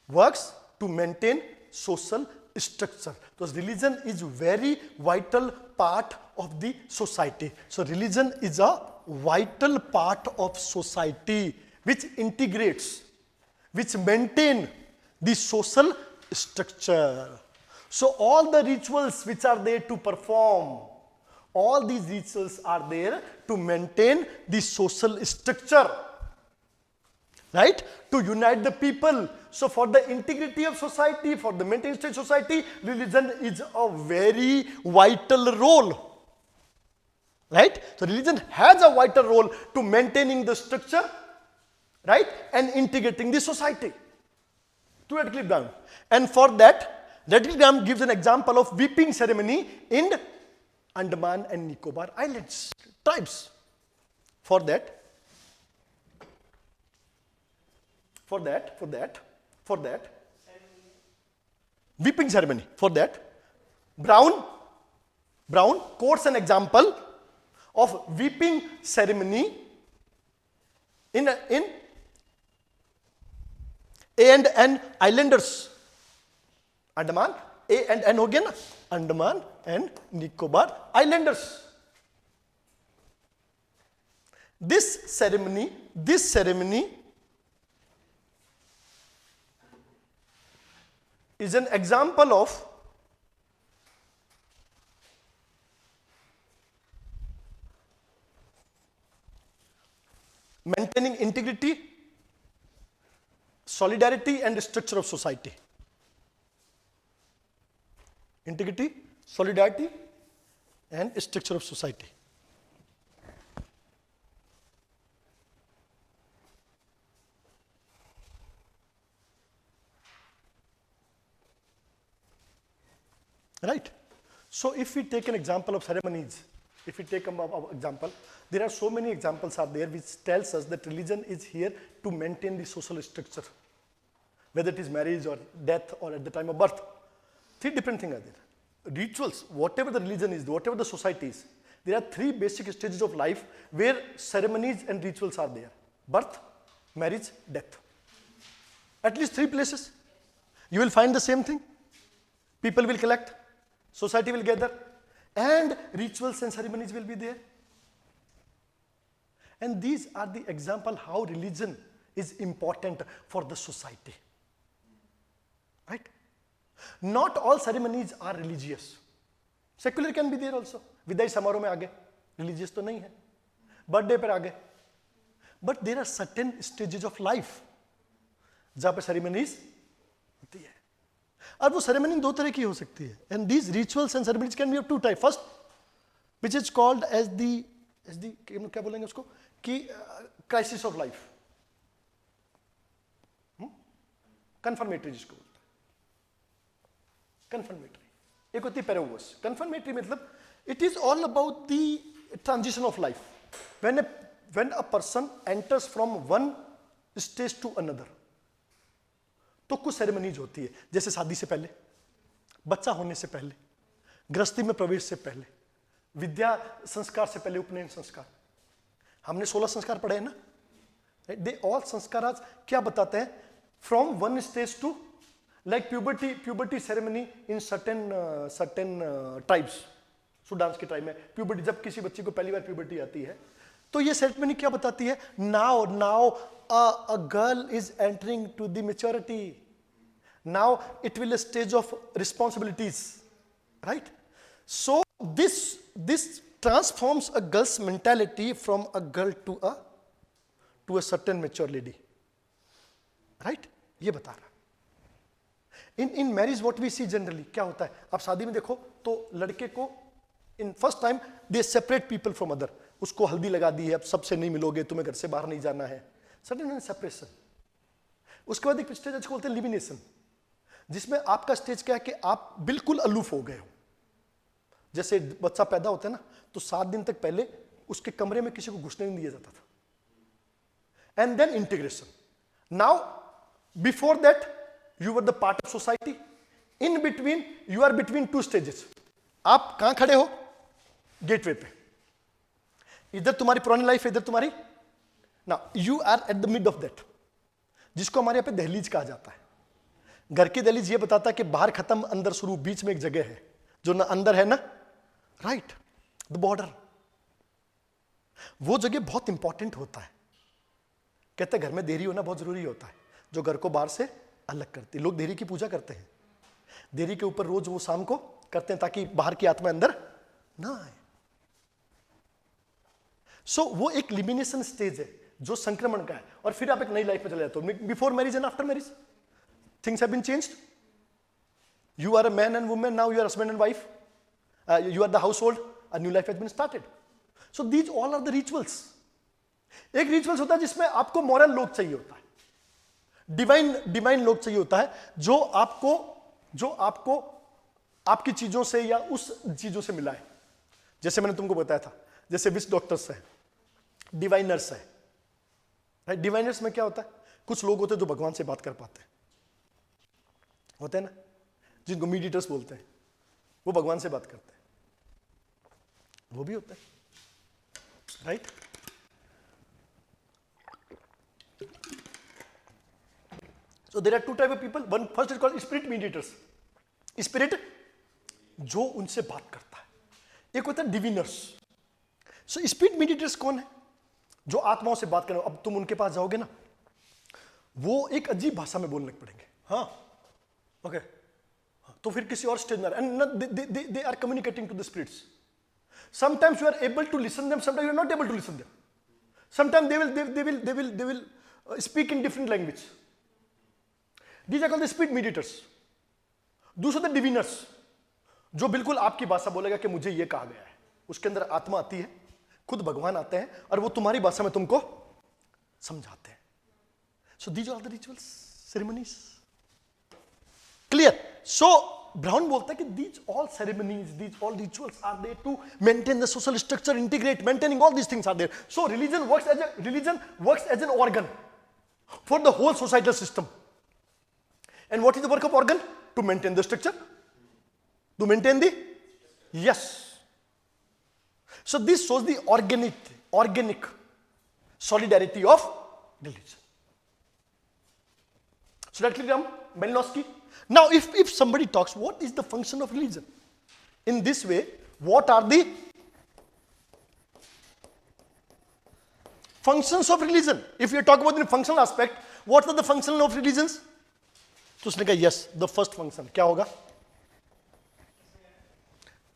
works to maintain social structure. So religion is very vital part of the society. So religion is a vital part of society which integrates, which maintain the social structure. So all the rituals which are there to perform, all these rituals are there to maintain the social structure. Right? To unite the people. So for the integrity of society, for the maintenance of society, religion is a very vital role. Right? So religion has a vital role to maintaining the structure, right? And integrating the society. To Radcliffe Brown. And for that, Radcliffe Brown gives an example of weeping ceremony in Andaman and Nicobar Islands, tribes. For that, weeping ceremony. For that, Brown quotes an example of weeping ceremony in A and N Islanders. Andaman, A and N हो गया ना, Andaman and Nicobar Islanders. This ceremony is an example of maintaining integrity, solidarity and structure of society. Integrity, solidarity and structure of society. Right? So if we take an example of ceremonies, if we take an example, there are so many examples are there which tells us that religion is here to maintain the social structure, whether it is marriage or death or at the time of birth. Three different things are there. Rituals, whatever the religion is, whatever the society is, there are three basic stages of life where ceremonies and rituals are there. Birth, marriage, death. At least three places. You will find the same thing. People will collect, society will gather, and rituals and ceremonies will be there. And these are the example how religion is important for the society. Right? Not all ceremonies are religious. Secular can be there also. विदाई समारोह में आ गए, religious तो नहीं है. Birthday पर आ गए. But there are certain stages of life जहाँ पे ceremonies होती है. और वो ceremony दो तरह की हो सकती है. And these rituals and ceremonies can be of two types. First, which is called as the क्या बोलेंगे उसको, कि crisis of life. Confirmatory जिसको बोलते हैं. Confirmatory. एक होती है पेरोवस. Confirmatory मतलब it is all about the transition of life. When a person enters from one stage to another, तो कुछ सेरेमनीज होती है, जैसे शादी से पहले, बच्चा होने से पहले, गृहस्थी में प्रवेश से पहले, विद्या संस्कार से पहले उपनयन संस्कार. हमने 16 संस्कार पढ़े हैं ना. दे ऑल संस्कार आज क्या बताते हैं from one stage to, like puberty ceremony in certain tribes. Sudan के ट्राइब में प्यूबर्टी, जब किसी बच्ची को पहली बार प्यूबर्टी आती है तो ये सेरेमनी क्या बताती है? Now a girl is entering to the maturity. Now it will a stage of responsibilities, right? So this transforms a girl's mentality from a girl to a certain mature lady, right? ये बता रहा. In marriage what we see generally क्या होता है? आप शादी में देखो तो लड़के को in first time they separate people from other. उसको हल्दी लगा दी है, अब सबसे नहीं मिलोगे, तुम्हें घर से बाहर नहीं जाना है, सडन सेपरेशन. उसके बाद एक स्टेज जिसको बोलते हैं लिमिनेशन, जिसमें आपका स्टेज क्या है कि आप बिल्कुल अलूफ हो गए हो. जैसे बच्चा पैदा होता है ना, तो 7 दिन तक पहले उसके कमरे में किसी को घुसने नहीं दिया जाता था. And then integration. Now before that you were the part of society. In between you are between 2 stages. आप कहां खड़े हो? गेटवे पे. इधर तुम्हारी पुरानी लाइफ है, इधर तुम्हारी. Now you are at the mid of that, जिसको हमारे यहां पे दहलीज कहा जाता है. घर की दहलीज ये बताता है कि बाहर खत्म अंदर शुरू, बीच में एक जगह है जो ना अंदर है ना, राइट, द बॉर्डर. वो जगह बहुत इंपॉर्टेंट होता है. कहते हैं घर में देरी होना बहुत जरूरी होता है, जो घर को बाहर से अलग करती. लोग देरी की पूजा करते हैं, देरी के ऊपर रोज वो शाम को करते हैं ताकि बाहर की आत्मा अंदर ना आए. सो वो एक लिमिनेशन स्टेज है जो संक्रमण का है. और फिर आप एक नई लाइफ में चले जाते हो. Before marriage and after marriage things have been changed. You are a man and woman, now you are husband and wife. You are the household, a new life has been started. So these all are the rituals. एक rituals होता है जिसमें आपको moral लोग चाहिए होता है, divine लोग चाहिए होता है, जो आपको आपकी चीजों से या उस चीजों से मिलाए. जैसे मैंने तुमको बताया था, जैसे विच डॉक्टर्स है, डिवाइनर्स है, राइट. डिवाइनर्स में क्या होता है? कुछ लोग होते हैं जो भगवान से बात कर पाते हैं, होते हैं ना, जिनको मीडिएटर्स बोलते हैं, वो भगवान से बात करते हैं, वो भी होता है, right. So there are 2 type of people. One first is called spirit mediators. Spirit जो उनसे बात करता है. एक होता है डिविनर्स. सो स्पिरिट मीडिएटर्स कौन है? जो आत्माओं से बात करें. अब तुम उनके पास जाओगे ना, वो एक अजीब भाषा में बोलने पड़ेंगे. हाँ, ओके. तो फिर किसी और स्टेज में, and they are communicating to the spirits. Sometimes you are able to listen them, sometimes you are not able to listen them. Sometimes they will speak in different language. These are called the spirit mediators. दूसरे होते डिविनर्स, जो बिल्कुल आपकी भाषा बोलेगा कि मुझे ये कहा गया है. उसके अंदर आत्मा आती है, खुद भगवान आते हैं और वो तुम्हारी भाषा में तुमको समझाते हैं. So these are the rituals, ceremonies. Clear? So Brown बोलता है कि these all ceremonies, these all rituals are there to maintain the social structure, integrate, maintaining all these things are there. So religion works as an organ for the whole societal system. And what is the work of organ? To maintain the structure, to maintain the, yes. So this shows the organic solidarity of religion. So that clear, Malinowski? Now if somebody talks, what is the function of religion? In this way, what are the functions of religion? If you talk about the functional aspect, what are the functions of religions? तो उसने कहा yes, the first function क्या होगा?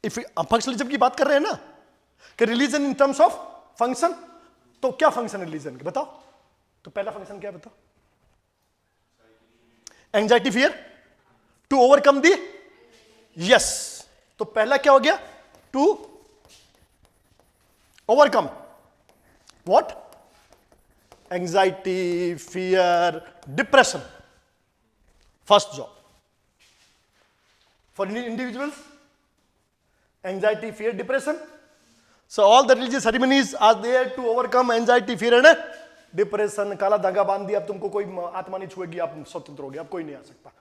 If functionalism की बात कर रहे हैं ना, कि religion in terms of function, तो क्या फंक्शन रिलीजन के बताओ? तो पहला फंक्शन क्या बताओ? Anxiety, fear, to overcome the, yes. तो पहला क्या हो गया? To overcome what? Anxiety, fear, depression. First job for individuals, anxiety, fear, depression. So all the religious ceremonies are there to overcome anxiety, fear and depression. काला धागा बांध दिया, अब तुमको कोई आत्मा नहीं छुएगी, आप स्वतंत्र हो गए, अब कोई नहीं आ सकता.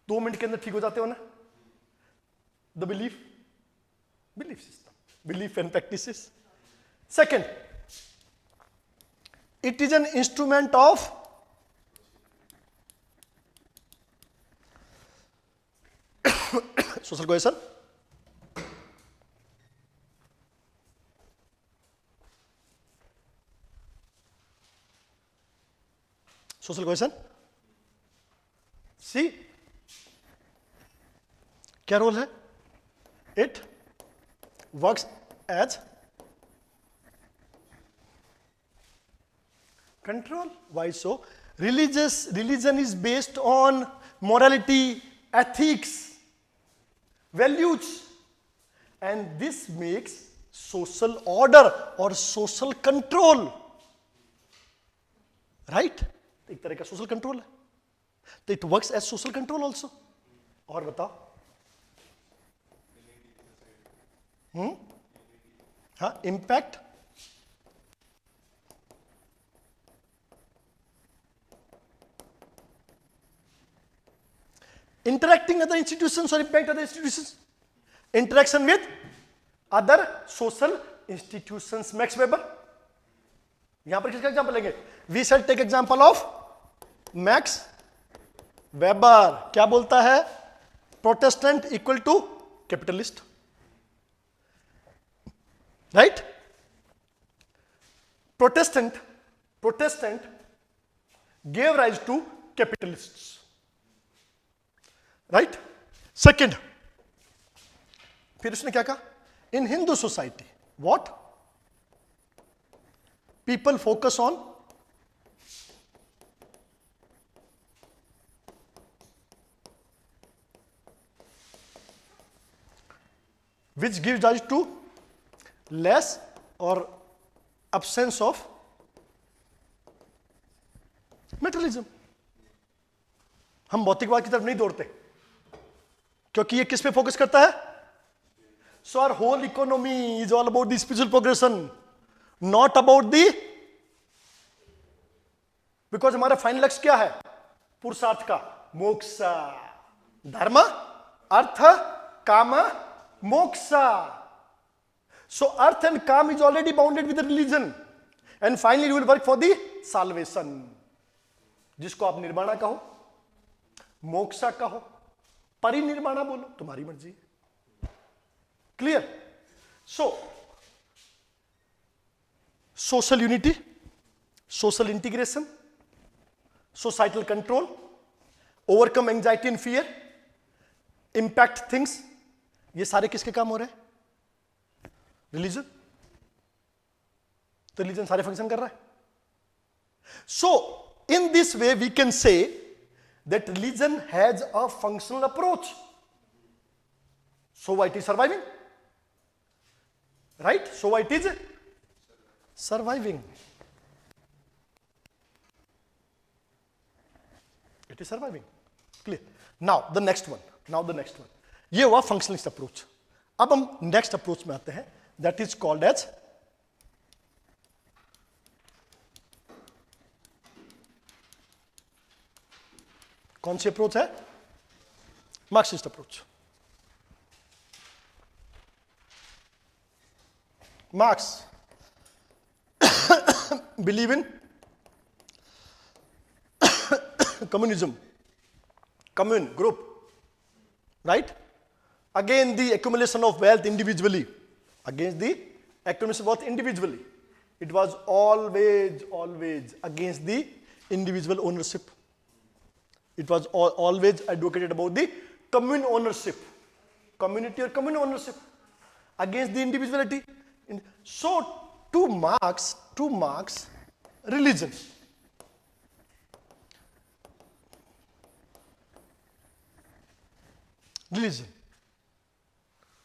2 मिनट के अंदर ठीक हो जाते हो ना. The belief system, belief and practices. Second, it is an instrument of Social cohesion. Social cohesion. See, क्या रोल है? It works as control. Why so? Religion is based on morality, ethics, values, and this makes social order or social control. Right? एक तरह का social control है, तो it works as social control also. और बताओ. हाँ, impact. Interacting other institutions or impact other institutions. Interaction with other social institutions. Max Weber. यहां पर किसका एग्जांपल लेंगे? We shall take example of Max Weber. क्या बोलता है? Protestant equal to capitalist. Right? Protestant gave rise to capitalists. Right. Second, फिर उसने क्या कहा? In Hindu society what people focus on which gives rise to less और absence of materialism. हम भौतिकवाद की तरफ नहीं दौड़ते क्योंकि ये किस पे फोकस करता है? So our whole economy is all about the spiritual progression, not about the, because हमारा फाइनल लक्ष्य क्या है? पुरुषार्थ का मोक्ष. धर्म, artha, kama, moksha. So artha and kama is already bounded with religion and finally you will work for the salvation. जिसको आप निर्वाणा कहो, मोक्षा कहो, परिनिर्वाणा बोलो, तुम्हारी मर्जी. Clear? So social unity, social integration, societal control, overcome anxiety and fear, impact things, ये सारे किसके काम हो रहे हैं? रिलीजन. तो रिलीजन सारे फंक्शन कर रहा है. So in this way we can say that religion has a functional approach. So why it is surviving? Right? So why it is surviving? It is surviving. Clear? Now the next one. ये हुआ functionalist approach. अब हम next approach में आते हैं. That is called as कौन सी approach है? Marxist approach. Marks believe in communism, commune group, right? Again the accumulation of wealth individually, against the accumulation of wealth individually. It was always against the individual ownership. It was always advocated about the commune ownership, community or commune ownership against the individuality. So to Marx, religion,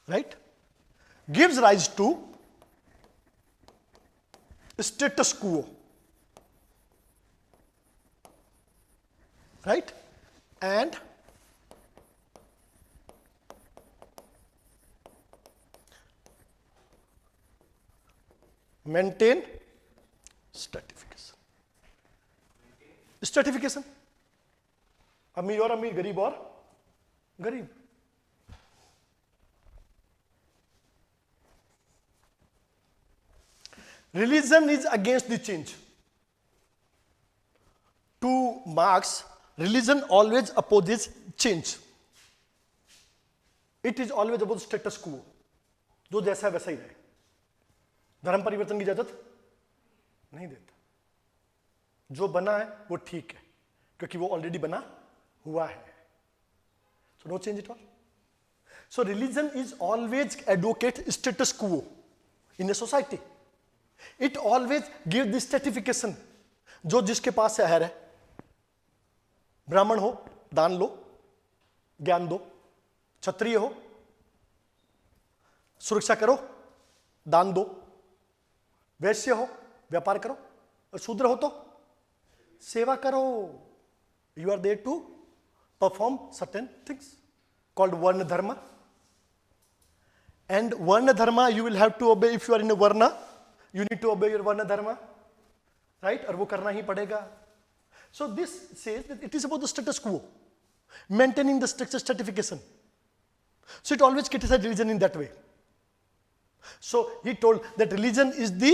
right, gives rise to status quo, right, and maintain stratification. अमीर और अमीर, गरीब और गरीब. Religion is against the change. To Marx, religion always opposes change. It is always about status quo, जो जैसा है वैसा ही रहे। धर्म परिवर्तन की इजाजत नहीं देता। जो बना है वो ठीक है, क्योंकि वो ऑलरेडी बना हुआ है। So no change it all. So religion is always advocate status quo in a society. It always give the stratification, जो जिसके पास से है, ब्राह्मण हो दान लो, ज्ञान दो, क्षत्रिय हो सुरक्षा करो, दान दो, वैश्य हो व्यापार करो, और शूद्र हो तो सेवा करो। You are there to perform certain things called varna dharma. And varna dharma you will have to obey. If you are in a varna, you need to obey your varna dharma, right? और वो करना ही पड़ेगा। So this says that it is about the status quo, maintaining the structure stratification. So it always criticized religion in that way. So he told that religion is the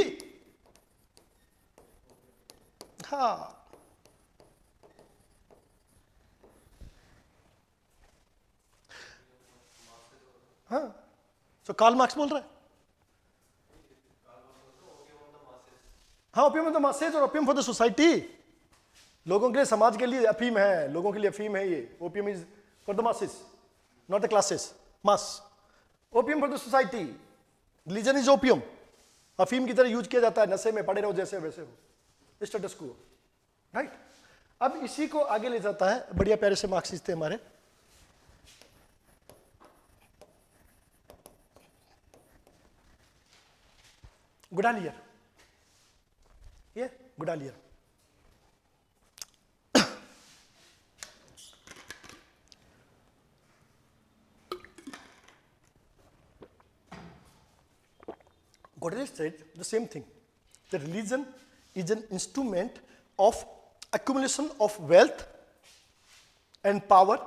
So Karl Marx बोल रहा है, opium of the masses और opium for the society। लोगों के लिए, समाज के लिए अफीम है, लोगों के लिए अफीम है ये। Opium is for the masses, not the classes, mass. Opium for the society. Religion is opium, अफीम की तरह यूज किया जाता है, नशे में पड़े रहो जैसे वैसे हो, स्टेटस क्वो, राइट? अब इसी को आगे ले जाता है, बढ़िया प्यारे से मार्क्सिस्ट थे हमारे, गुडालियर। ये गुडालियर Godrej said the same thing. The religion is an instrument of accumulation of wealth and power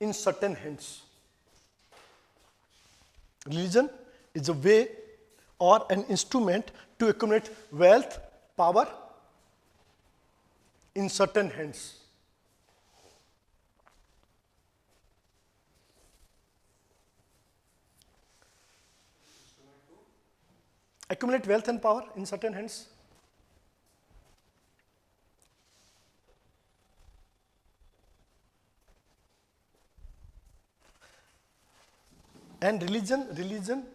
in certain hands. Religion is a way or an instrument to accumulate wealth, power in certain hands. Accumulate wealth and power in certain hands. And religion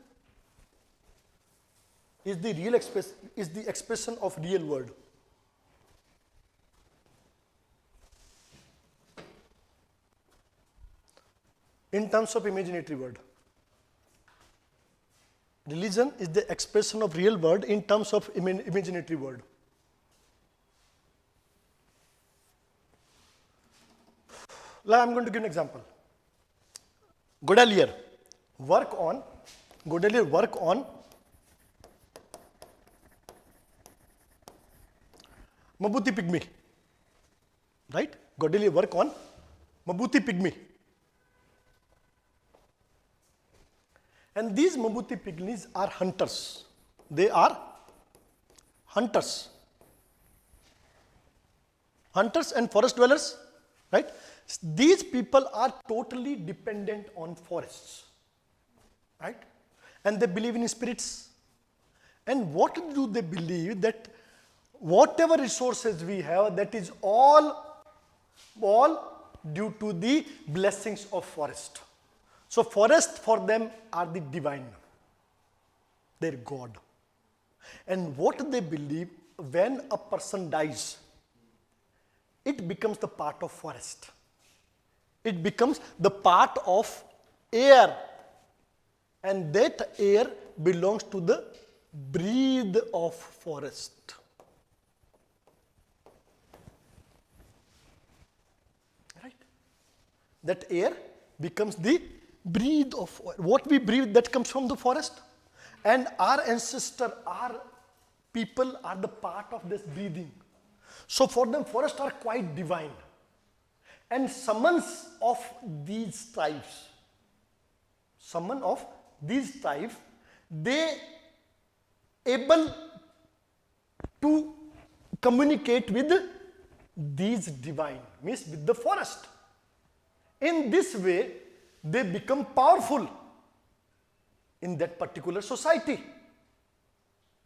is the real expression of real world. In terms of imaginary world. Religion is the expression of real world in terms of imaginary world. Like I'm going to give an example. Godelier work on Mabuti pygmy, right? Godelier work on Mabuti pygmy. And these Mabuti pygmies are hunters. They are hunters. Hunters and forest dwellers, right? These people are totally dependent on forests, right? And they believe in spirits. And what do they believe? That whatever resources we have, that is all due to the blessings of forest. So forests for them are the divine, their God. And what they believe, when a person dies, it becomes the part of forest. It becomes the part of air. And that air belongs to the breath of forest. Right? That air becomes the breathe of what we breathe, that comes from the forest. And our ancestor, our people are the part of this breathing. So for them, forests are quite divine. And summons of these tribes, they able to communicate with these divine, means with the forest. In this way, they become powerful in that particular society,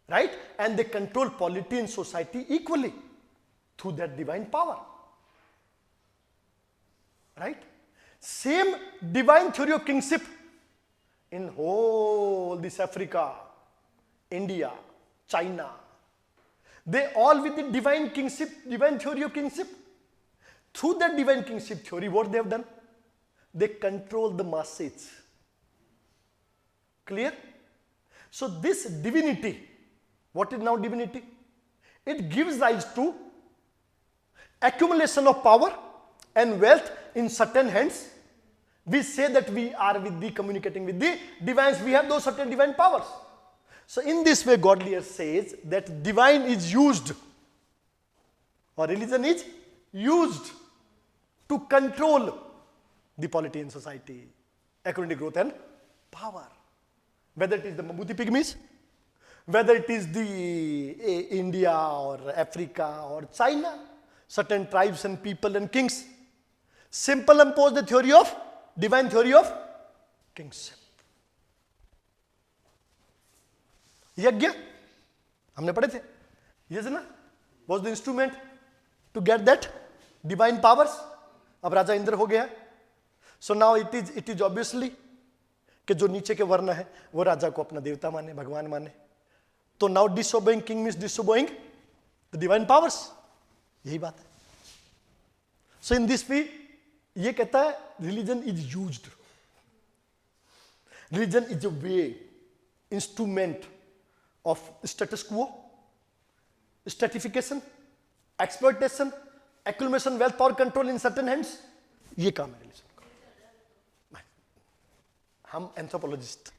right? And they control polity in society equally through that divine power, right? Same divine theory of kingship in whole this Africa, India, China. They all with the divine kingship, divine theory of kingship. Through that divine kingship theory, what they have done? They control the masses. Clear? So this divinity, what is now divinity? It gives rise to accumulation of power and wealth in certain hands. We say that we are with the communicating with the divines, we have those certain divine powers. So in this way, Godlier says that divine is used, or religion is used to control the polity in society, according to growth and power. Whether it is the Mabuti Pygmies, whether it is the India or Africa or China, certain tribes and people and kings impose the theory of divine theory of kingship. यज्ञ हमने पढ़े थे, yes ना, was the instrument to get that divine powers. अब राजा इंद्र हो गया. So now it is obviously कि जो नीचे के वर्ण है वो राजा को अपना देवता माने, भगवान माने. तो now disobeying king means disobeying the divine powers. यही बात है. So in this way ये कहता है religion is used. Religion is a way, instrument of status quo, stratification, exploitation, accumulation, wealth, power, control in certain hands. ये काम है religion का. हम एंथ्रोपोलॉजिस्ट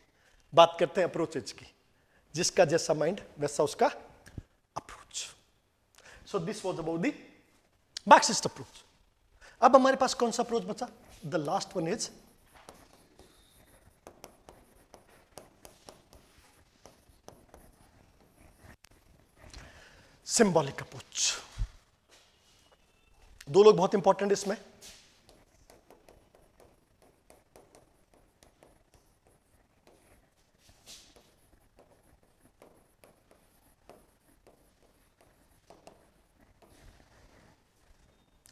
बात करते हैं अप्रोचेज की, जिसका जैसा माइंड वैसा उसका approach. So this was about the Marxist approach. अब हमारे पास कौन सा अप्रोच बचा? The last one is symbolic approach. दो लोग बहुत इंपॉर्टेंट इसमें.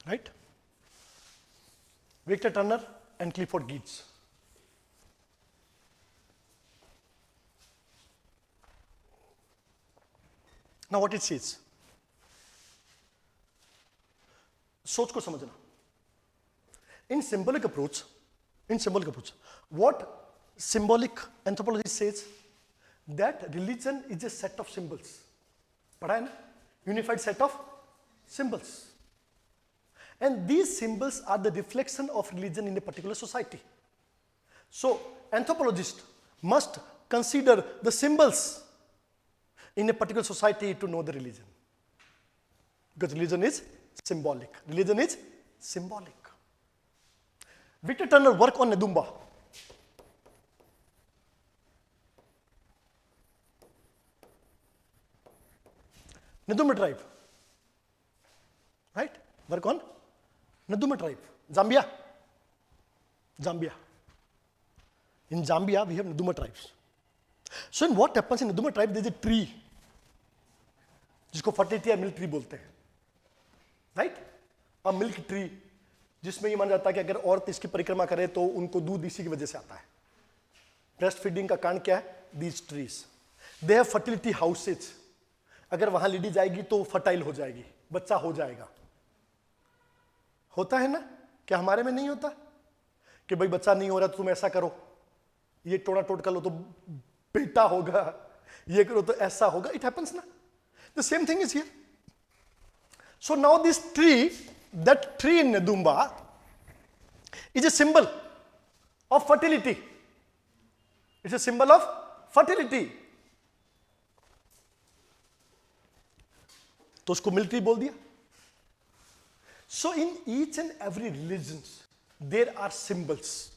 Right? Victor Turner and Clifford Geertz. Now what it says, सोच को समझना. In symbolic approach, what symbolic anthropology says, that religion is a set of symbols. पढ़ा है ना? Unified set of symbols. And these symbols are the reflection of religion in a particular society. So anthropologists must consider the symbols in a particular society to know the religion, because religion is symbolic. Religion is symbolic. Victor Turner worked on Nedumba. Nedumba tribe, right? Work on Nedumba tribe. Zambia. In Zambia we have Nedumba tribes. So in what happens in Nedumba tribe, there is a tree जिसको fertility या milk tree बोलते हैं, right? A milk tree, जिसमें ये माना जाता है कि अगर औरत इसकी परिक्रमा करे तो उनको दूध इसी की वजह से आता है. ब्रेस्ट फीडिंग का कारण क्या है? These trees. They have fertility houses. अगर वहां लेडी जाएगी तो फर्टाइल हो जाएगी, बच्चा हो जाएगा. होता है ना? क्या हमारे में नहीं होता कि भाई बच्चा नहीं हो रहा तो तुम ऐसा करो, ये टोना टोट कर लो तो बेटा होगा, ये करो तो ऐसा होगा. इट हैपेंस ना. The same thing is here. So now this tree, that tree in Nedumba is a symbol of fertility. It's a symbol of fertility. तो उसको मिल्क ट्री बोल दिया. So in each and every religion there are symbols,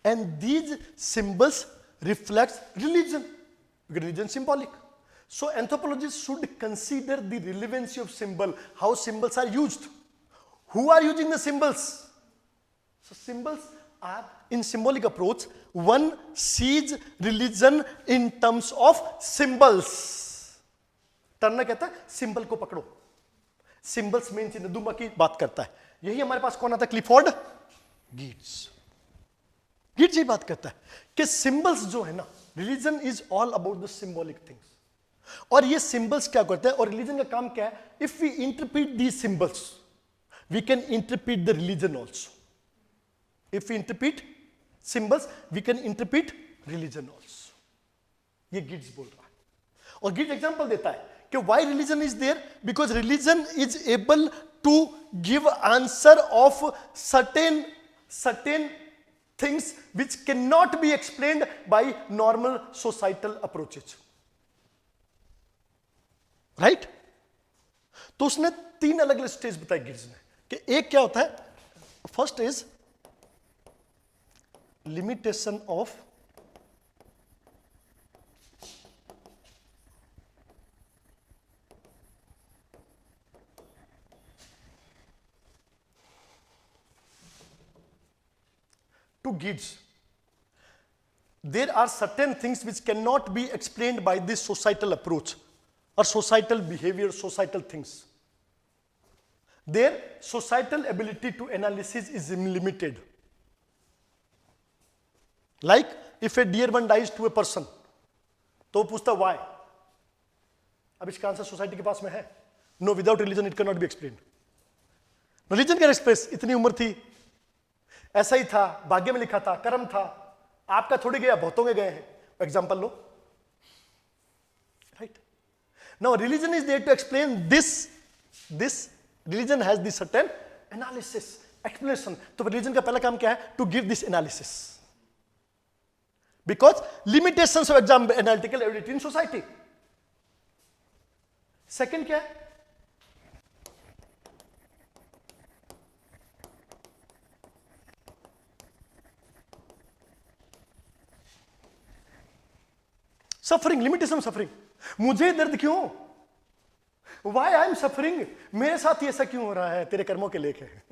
and these symbols reflect religion, because religion is symbolic. So anthropologists should consider the relevancy of symbol, how symbols are used, who are using the symbols. So symbols in symbolic approach, one sees religion in terms of symbols. Turner कहता है symbol को पकड़ो, symbols mean चिन्ह दुम्बा की बात करता है. यही हमारे पास कौन आता है? क्लिफोर्ड गिट्स. गिट्स ये बात करता है कि सिंबल्स जो है ना, religion is all about the symbolic things. और ये सिंबल्स क्या करते हैं, और रिलीजन का काम क्या है? If we interpret the symbols, we can interpret the religion also. If we interpret symbols, we can interpret religion also. ये गिट्स बोल रहा है. और गिट्स एग्जांपल देता है कि why religion is there, because religion is able to give answer of certain things which cannot be explained by normal societal approaches. Right? तो उसने 3 अलग अलग स्टेज बताई गिट्स ने कि एक क्या होता है. First is limitation of to Gids. There are certain things which cannot be explained by this societal approach or societal behavior, societal things. Their societal ability to analysis is limited. Like if a dear one dies to a person, तो पूछता why? अब इसका answer society के पास में है. No, without religion it cannot be explained. Religion can express, इतनी उम्र थी, ऐसा ही था, भाग्य में लिखा था, कर्म था, आपका थोड़ी गया, बहुतों के गए हैं. एग्जाम्पल लो. Right? Now religion is there to explain this religion has this certain analysis, explanation. तो रिलीजन का पहला काम क्या है? To give this analysis, because limitations of exam analytical ability in society. Second क्या है? Suffering, limitation of suffering. मुझे दर्द क्यों? Why I am suffering? मेरे साथ ही ऐसा क्यों हो रहा है? तेरे कर्मों के लेख है.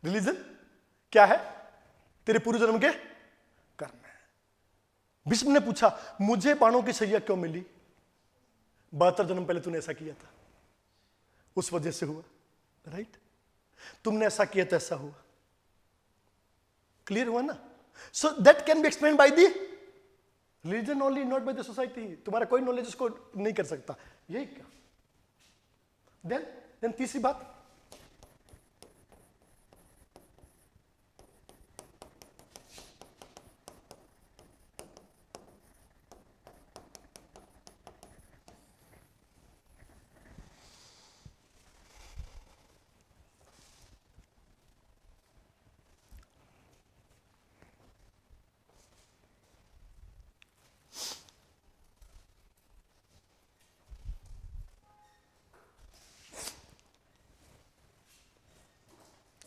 रिलीजन क्या है? तेरे पूर्व जन्म के कर्म है. भीष्म ने पूछा, मुझे बाणों की सैया क्यों मिली? 72 जन्म पहले तूने ऐसा किया था, उस वजह से हुआ. राइट? तुमने ऐसा किया तो ऐसा हुआ. क्लियर हुआ ना? So that can be explain by the religion only, not by the society. तुम्हारा कोई नॉलेज उसको नहीं कर सकता. यही क्या? देन तीसरी बात,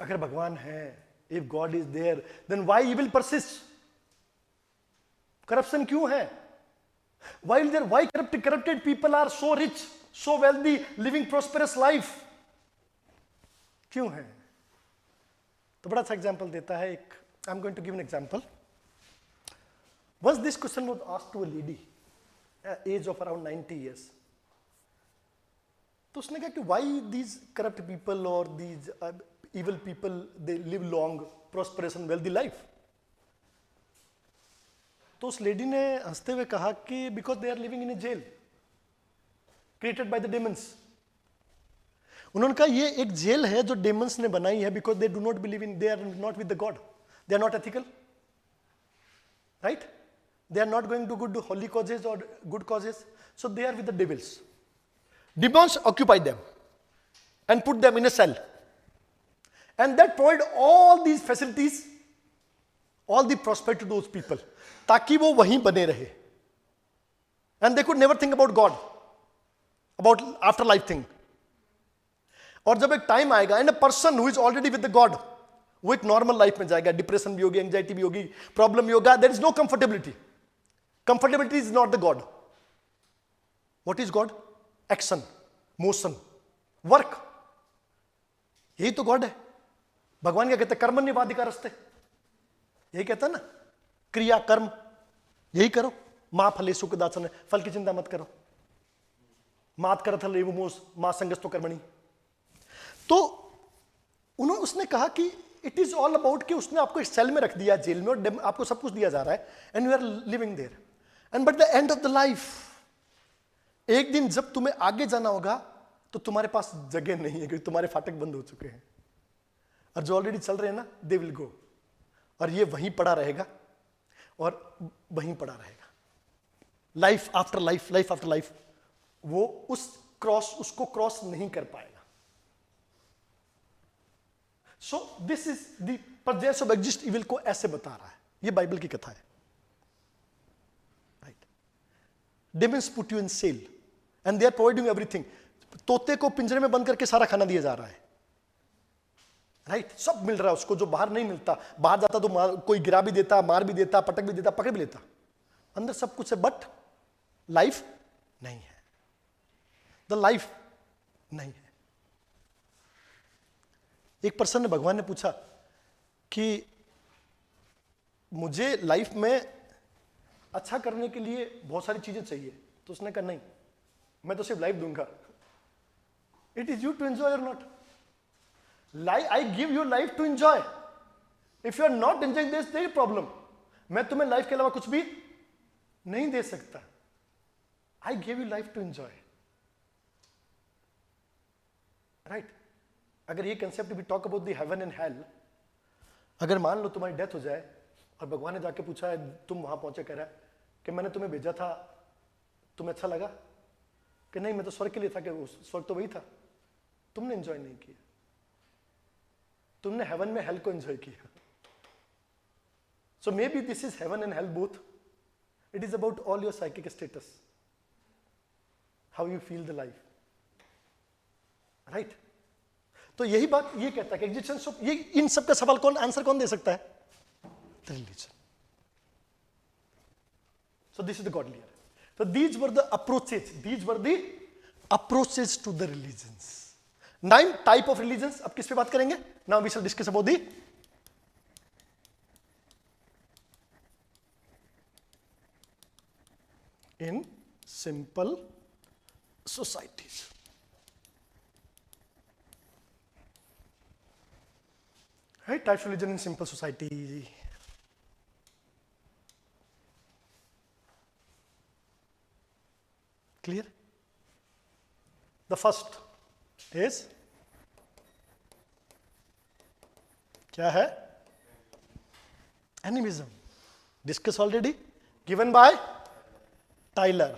अगर भगवान है, if God is there, then why evil persist? Corruption क्यों है? Why corrupted people are so rich, so wealthy, living prosperous life? क्यों है? तो बड़ा सा एग्जांपल देता है एक. I am going to give an example. Once this question was asked to a lady age of around 90 years. तो उसने कहा कि व्हाई दीज करप्ट पीपल और these evil people, they live long, prosperous and wealthy life. तो उस lady ने हंसते हुए कहा कि because they are living in a jail created by the demons. उन्होंने कहा ये एक जेल है जो डेमंस ने बनाई है, because they do not believe in, they are not with the God, they are not ethical, right? They are not going to good holy causes or good causes, so they are with the devils. Demons occupy them and put them in a cell. And that provide all these facilities, all the prosperity to those people, ताकि वो वहीं बने रहे. And they could never think about God, about afterlife thing. और जब एक time आएगा, and a person who is already with the God, वो एक नॉर्मल लाइफ में जाएगा. डिप्रेशन भी होगी, एंजाइटी भी होगी, प्रॉब्लम भी होगा. There is no comfortability. Comfortability is not the God. What is God? Action, motion, work. यही तो गॉड है. भगवान क्या कहते हैं? कर्मण्येवाधिकारस्ते. यही कहता है ना, क्रिया कर्म यही करो। मां फले सुखदासन, फल की चिंता मत करो। मात करथ लेव मोस मां संगस्तो कर्मणि। तो उसने कहा कि इट इज ऑल अबाउट कि उसने आपको एक सेल में रख दिया, जेल में, और आपको सब कुछ दिया जा रहा है, and you are living there, and but the end of the life, एक दिन जब तुम्हें आगे जाना होगा तो तुम्हारे पास जगह नहीं है, क्योंकि तुम्हारे फाटक बंद हो चुके हैं, और जो ऑलरेडी चल रहे हैं ना, दे विल गो, और ये वहीं पड़ा रहेगा और वहीं पड़ा रहेगा, life after life, life after life. वो उसको क्रॉस नहीं कर पाएगा। सो this is the presence of exist evil को ऐसे बता रहा है, ये बाइबल की कथा है, right. Demons put you in cell and they are providing everything. तोते को पिंजरे में बंद करके सारा खाना दिया जा रहा है, राइट, सब मिल रहा है उसको जो बाहर नहीं मिलता। बाहर जाता तो कोई गिरा भी देता, मार भी देता, पटक भी देता, पकड़ भी लेता, अंदर सब कुछ है, बट लाइफ नहीं है, द लाइफ नहीं है। एक पर्सन ने, भगवान ने पूछा कि मुझे लाइफ में अच्छा करने के लिए बहुत सारी चीजें चाहिए, तो उसने कहा नहीं, मैं तो सिर्फ लाइफ दूंगा। It is you to enjoy और not. I give you life to enjoy, if you are not enjoying this, there is problem. मैं तुम्हें लाइफ के अलावा कुछ भी नहीं दे सकता। I give you life to enjoy, right. अगर ये कंसेप्ट भी talk about the heaven and hell, अगर मान लो तुम्हारी डेथ हो जाए और भगवान ने जाके पूछा है, तुम वहां पहुंचे, कह रहा है कि मैंने तुम्हें भेजा था, तुम्हें अच्छा लगा? कि नहीं, मैं तो स्वर्ग के लिए था, कि स्वर्ग तो वही था, तुमने एंजॉय नहीं किया, तुमने हेवन में हेल को एंजॉय किया। So maybe this is heaven and hell both. It is about all your psychic status, how you feel the life, right. तो यही बात ये कहता है कि एग्जिस्टेंस ऑफ, ये इन सब का सवाल आंसर कौन दे सकता है? The religion. So this is the godly era. So these were the approaches to the religions. 9 type of religions. अब किस पे बात करेंगे? Now we shall discuss about the in simple societies. Right, types of religion in simple society. Clear? The first is, क्या है? Animism. Discuss already. Given by Tyler.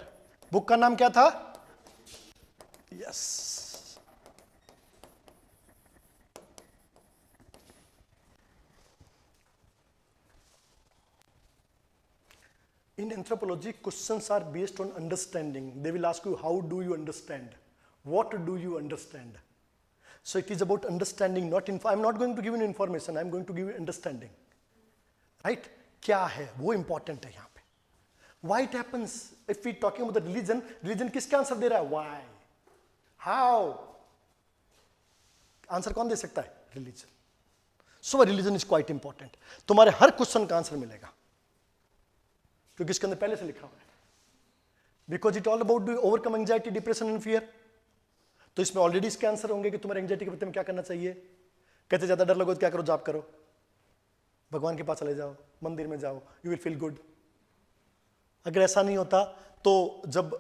Book का नाम क्या था? Yes. In anthropology, questions are based on understanding. They will ask you, how do you understand? What do you understand? So it is about understanding, not info. I'm not going to give you information. I'm going to give you understanding. Right? क्या है? वो important है यहाँ पे. Why it happens? If we talking about the religion, religion किसका answer दे रहा है? Why? How? Answer कौन दे सकता है? Religion. So religion is quite important. तुम्हारे हर क्वेश्चन का आंसर मिलेगा, क्योंकि इसके अंदर पहले से लिखा हुआ है। Because it all about overcome anxiety, depression and fear. तो इसमें ऑलरेडी इसके आंसर होंगे कि तुम्हारे एंजाइटी के प्रति में क्या करना चाहिए। कहते ज्यादा डर लगो तो क्या करो? जाप करो, भगवान के पास चले जाओ, मंदिर में जाओ, यू विल फील गुड। अगर ऐसा नहीं होता तो जब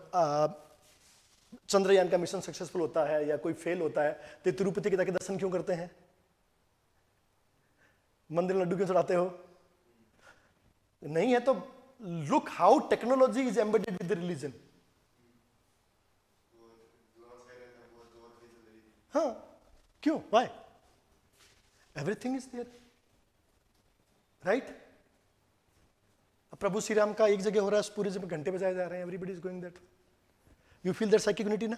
चंद्रयान का मिशन सक्सेसफुल होता है या कोई फेल होता है तो तिरुपति के जाके दर्शन क्यों करते हैं? मंदिर में लड्डू क्यों चढ़ाते हो? नहीं है तो look how technology is embedded with the religion. हाँ, क्यों? Why? Everything is there, right? अब प्रभु श्री राम का एक जगह हो रहा है, पूरे जगह घंटे बजाए जा रहे हैं, everybody is going that. You feel that psychic unity ना?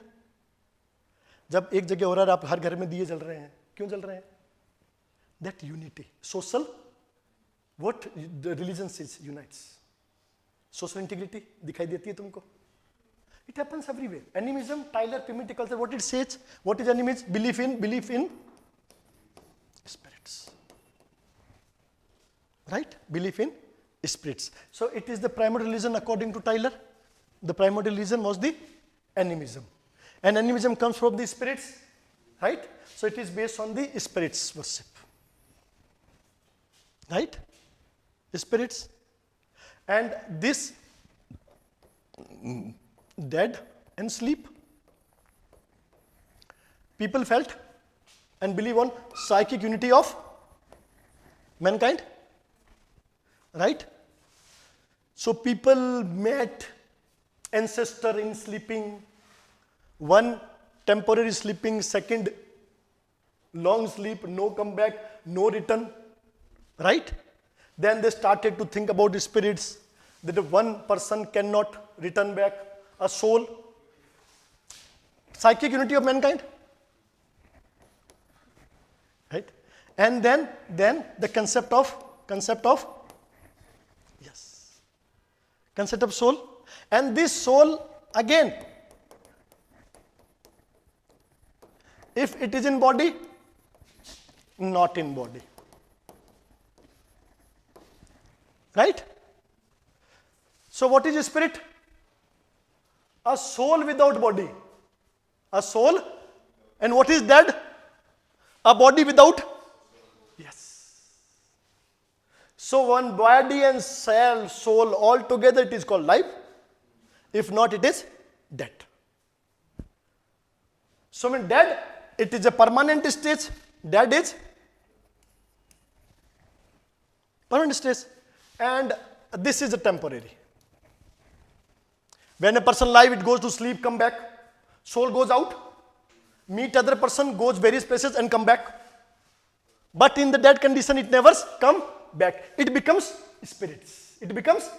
जब एक जगह हो रहा है, आप हर घर में दिए जल रहे हैं, क्यों जल रहे हैं? That unity, social, what the religion says unites. Social integrity दिखाई देती है तुमको? It happens everywhere. Animism, Tylor primitive culture, what it says? What is animism? Belief in spirits. Right? Belief in spirits. So it is the primary religion according to Tyler. The primary religion was the animism. And animism comes from the spirits. Right? So it is based on the spirits worship. Right? Spirits. And this dead and sleep. People felt and believe on psychic unity of mankind. Right? So people met ancestor in sleeping. One temporary sleeping, second long sleep, no comeback, no return. Right? Then they started to think about the spirits, that one person cannot return back, a soul. Psychic unity of mankind. Right? And then the concept of soul. And this soul, again, if it is in body, not in body. Right? So what is a spirit? A soul without body. A soul. And what is dead? A body without? Yes. So one body and soul all together, it is called life. If not, it is dead. So when dead, it is a permanent stage. Dead is permanent stage. And this is a temporary. When a person live, it goes to sleep, come back. Soul goes out, meet other person, goes various places and come back. But in the dead condition, it never come back. It becomes spirits. It becomes.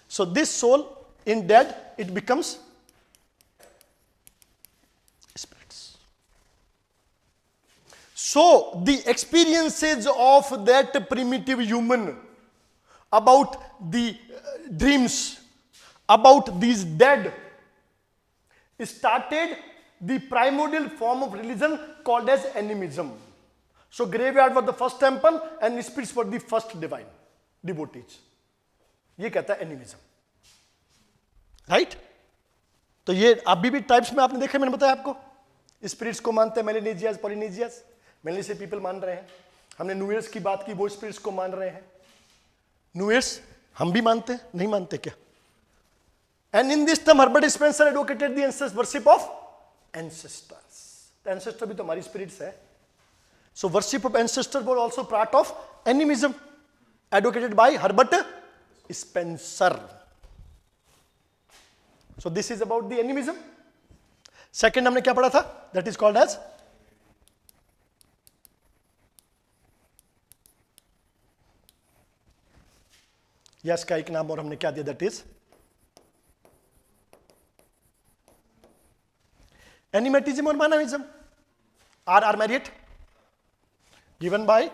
So this soul in dead, it becomes spirits. So the experiences of that primitive human about the dreams, about these dead, started the primordial form of religion called as animism. So graveyard was the first temple and spirits were the first divine devotees. ये कहता है animism. Right? तो ये अभी भी types में आपने देखा, मैंने बताया आपको. स्पिरिट्स को मानते हैं मेलेनेजियास, पॉलिनेजियास. मेलेनेशिया पीपल मान रहे हैं. हमने न्यू ईयर्स की बात की, वो स्पिरिट्स को मान रहे हैं. न्यू ईयर्स हम भी मानते हैं, नहीं मानते क्या? And in this term, Herbert Spencer advocated the ancestors, worship of ancestors. The ancestor भी तो हमारी spirits है. So worship of ancestors was also part of animism, advocated by Herbert Spencer. So this is about the animism. Second हमने क्या पढ़ा था? That is called as yes का एक नाम और हमने क्या दिया? That is animatism or manamism. R. Marriott, given by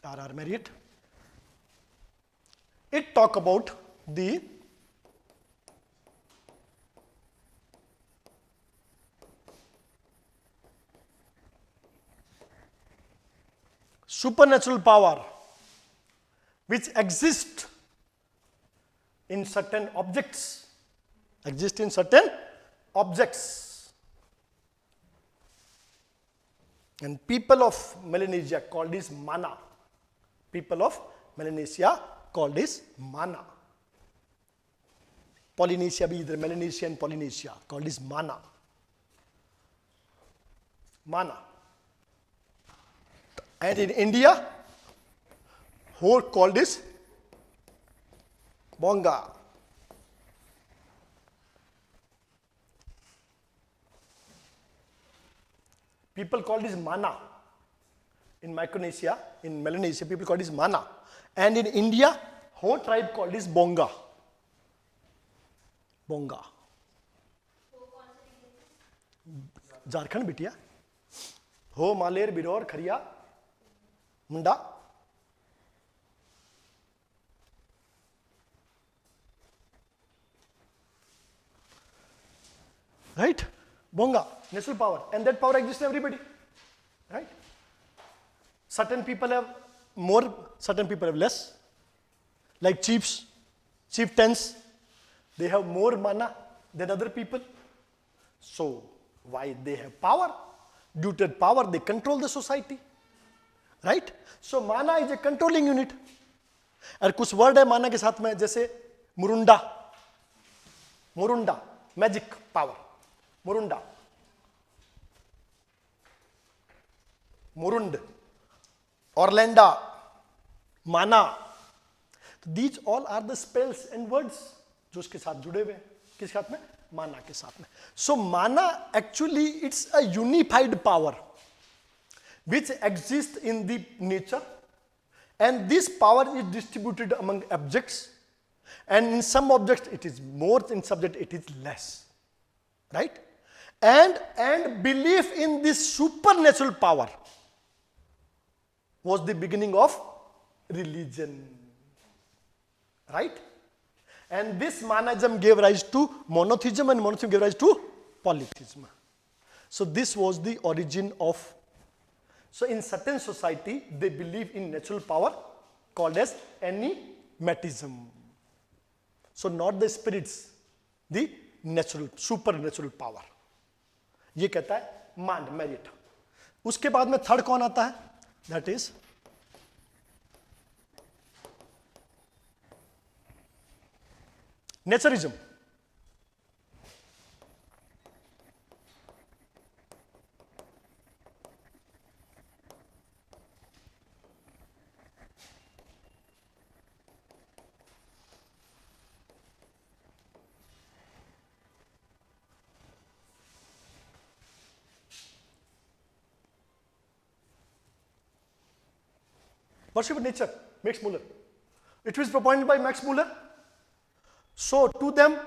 R. Marriott. It talk about the supernatural power which exists in certain objects. And people of Melanesia called this mana. People of Melanesia called this mana. Polynesia be either Melanesia and Polynesia called this mana. Mana. And in India, who called this Bonga. People call this mana. In Micronesia, in Melanesia, people call this mana. And in India, whole tribe called this Bonga. Bonga. Jharkhand बिटिया हो मालेर बिरौर खरिया मुंडा. Right? Bonga, natural power, and that power exists in everybody. Right? Certain people have more, certain people have less. Like chieftains, they have more mana than other people. So why they have power? Due to power, they control the society. Right? So mana is a controlling unit. और कुछ word है माना के साथ में, जैसे मुरुंडा, मुरुंडा magic power, मुरुंडा, मुरुंड, ऑरलैंडा, माना. These all are the spells and words जो उसके साथ जुड़े हुए हैं. किस साथ में? माना के साथ में. सो माना actually it's a unified power which exists in the nature, and this power is distributed among objects, and in some objects it is more, in subject it is less, right? And belief in this supernatural power was the beginning of religion, right? And this monism gave rise to monotheism, and monotheism gave rise to polytheism. So this was the origin of. So in certain society, they believe in natural power called as animatism. So not the spirits, the natural, supernatural power. ये कहता है मांड, merit. उसके बाद में third कौन आता है? That is नेचरिज्म. Worship of nature, Max Muller. It was proposed by Max Muller. So to them,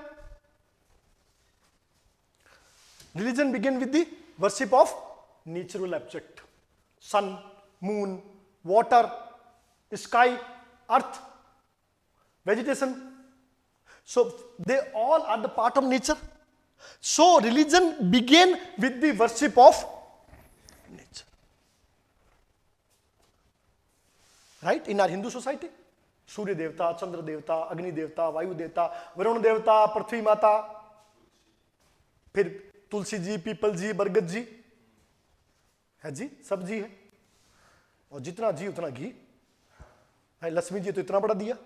religion began with the worship of natural object. Sun, moon, water, sky, earth, vegetation. So they all are the part of nature. So religion began with the worship of nature. Right? In our Hindu society, सूर्य देवता, चंद्र देवता, अग्नि देवता, वायु देवता, वरुण देवता, पृथ्वी माता, फिर Tulsi ji, people जी, बरगद जी है जी, सब जी है. और जितना जी उतना घी. लक्ष्मी जी तो इतना बड़ा दिया,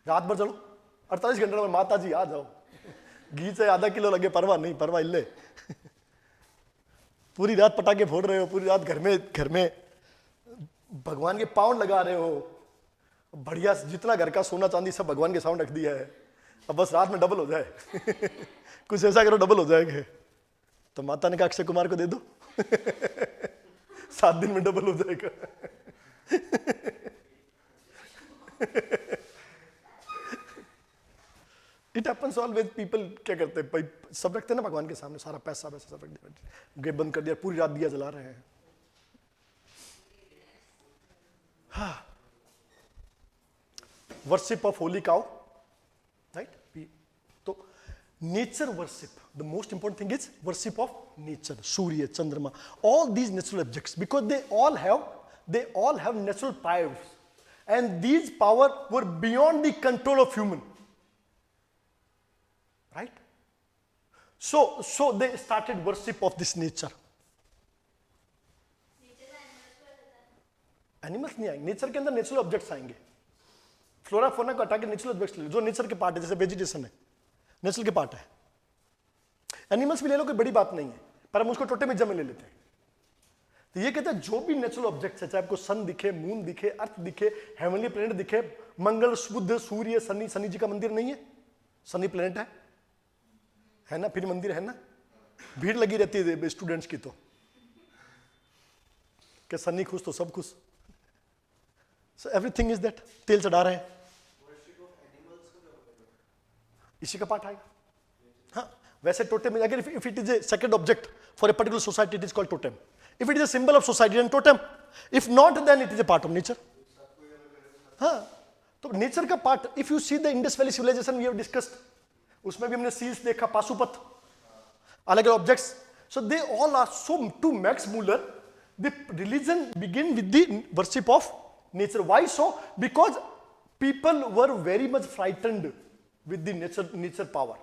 रात भर चलो 48 घंटे में माता जी आ जाओ, घी से आधा किलो लगे परवाह नहीं, परवाह इल्ले. पूरी रात पटाखे फोड़ रहे हो, पूरी रात घर में भगवान के पाउंड लगा रहे हो, बढ़िया जितना घर का सोना चांदी सब भगवान के साउंड रख दिया है. अब बस रात में डबल हो जाए. कुछ ऐसा करो डबल हो जाएगा. तो माता ने कहा अक्षय कुमार को दे दो. 7 दिन में डबल हो जाएगा. It happens always. पीपल क्या करते हैं भाई, सब रखते हैं ना भगवान के सामने, सारा पैसा वैसा सब रख दिया, गेट बंद कर दिया, पूरी रात दिया जला रहे हैं. हाँ, worship of holy cow, right? So nature worship, the most important thing is worship of nature, Surya, Chandrama, all these natural objects, because they all have natural powers, and these powers were beyond the control of human, right? So they started worship of this nature. Animals नहीं आएंगे, nature के अंदर natural objects आएंगे. Flora fauna को हटा के natural objects ले लो, जो नेचर के पार्ट है, जैसे वेजिटेशन है, नेचुरल के पार्ट है. एनिमल्स भी ले लो, कोई बड़ी बात नहीं है, पर हम उसको टोटेमिज्म में ले लेते हैं. तो ये कहते हैं जो भी नेचुरल ऑब्जेक्ट्स है, चाहे आपको सन दिखे, मून दिखे, अर्थ दिखे, हेवनली प्लेनेट दिखे, मंगल, बुध, सूर्य, शनि जी का मंदिर नहीं है, शनि प्लेनेट है ना, फिर मंदिर है ना, भीड़ लगी रहती है स्टूडेंट्स की. तो क्या शनि खुश तो सब खुश. So everything is that. तेल चढ़ा रहे हैं. इसी का पार्ट आएगा. हाँ, वैसे टोटेम, अगर if it is a sacred object for a particular society, it is called totem. If it is a symbol of society, then totem. If not, then it is a part of nature. हाँ, तो nature का part. If you see the Indus Valley civilization we have discussed, उसमें भी हमने seals देखा, पाशुपत, अलग अलग objects. So they all are, so to Max Muller, The religion began with the worship of nature. Why so? Because people were very much frightened with the nature power,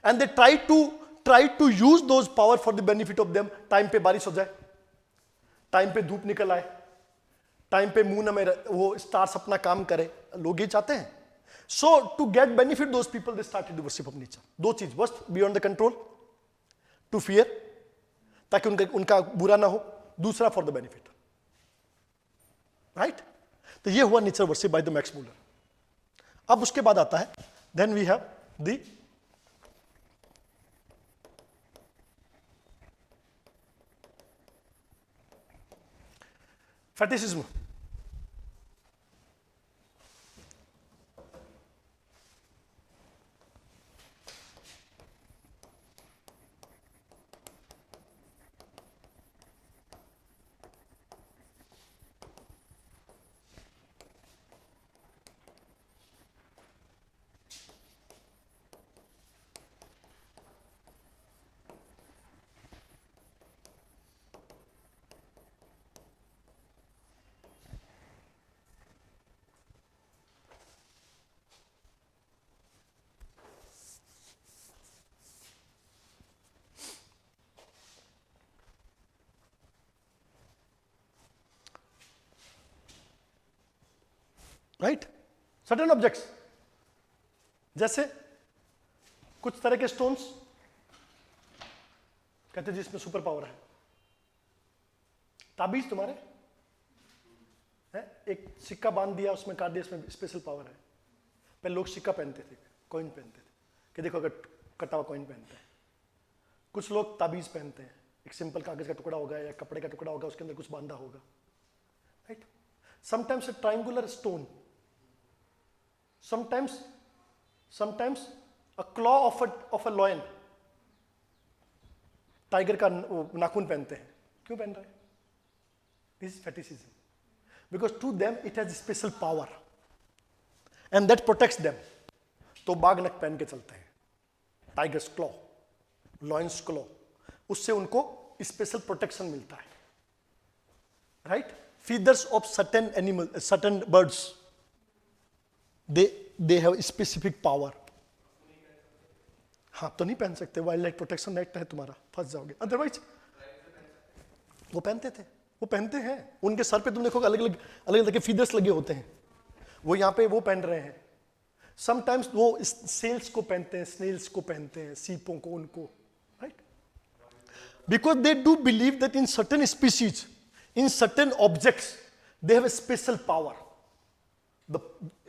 and they tried to use those power for the benefit of them. Time पे बारिश हो जाए, time पे धूप निकल आए, time पे moon में वो स्टार्स अपना काम करे, लोग ये चाहते हैं. So to get benefit those people, they started the worship of nature. दो चीज, first beyond the control, to fear, ताकि उनका बुरा ना हो, दूसरा फॉर द बेनिफिट. राइट? तो ये हुआ nature worship by the Max Muller. अब उसके बाद आता है, then we have the fetishism. Right? Certain objects, जैसे कुछ तरह के स्टोन्स कहते हैं जिसमें सुपर पावर है. ताबीज तुम्हारे है, एक सिक्का बांध दिया, उसमें काट दिया, इसमें स्पेशल पावर है. पहले लोग सिक्का पहनते थे, कॉइन पहनते थे, कि देखो अगर कटा हुआ कॉइन पहनते हैं. कुछ लोग ताबीज पहनते हैं, एक सिंपल कागज का टुकड़ा होगा या कपड़े का टुकड़ा होगा, उसके अंदर कुछ बांधा होगा. Right? Sometimes a triangular stone, sometimes a claw of a lion. Tiger का नाखून पहनते हैं. क्यों पहन रहे हैं? This is fetishism. Because to them it has special power and that protects them. तो बाघ नख पहन के चलते हैं, टाइगर्स क्लॉ, लॉयंस क्लॉ, उससे उनको स्पेशल प्रोटेक्शन मिलता है. Right? Feathers of certain animal, certain birds, they have specific power. हाँ, तो नहीं पहन सकते, वाइल्ड लाइफ प्रोटेक्शन एक्ट है तुम्हारा, फंस जाओगे. अदरवाइज वो पहनते थे, वो पहनते हैं. उनके सर पे तुम देखोगे अलग अलग के फीदर्स लगे होते हैं. वो यहाँ पे वो पहन रहे हैं. समटाइम्स वो सेल्स को पहनते हैं, स्नेल्स को पहनते हैं, सीपों को, उनको. Right? Because they do believe that in certain species, in certain objects, they have a special power, the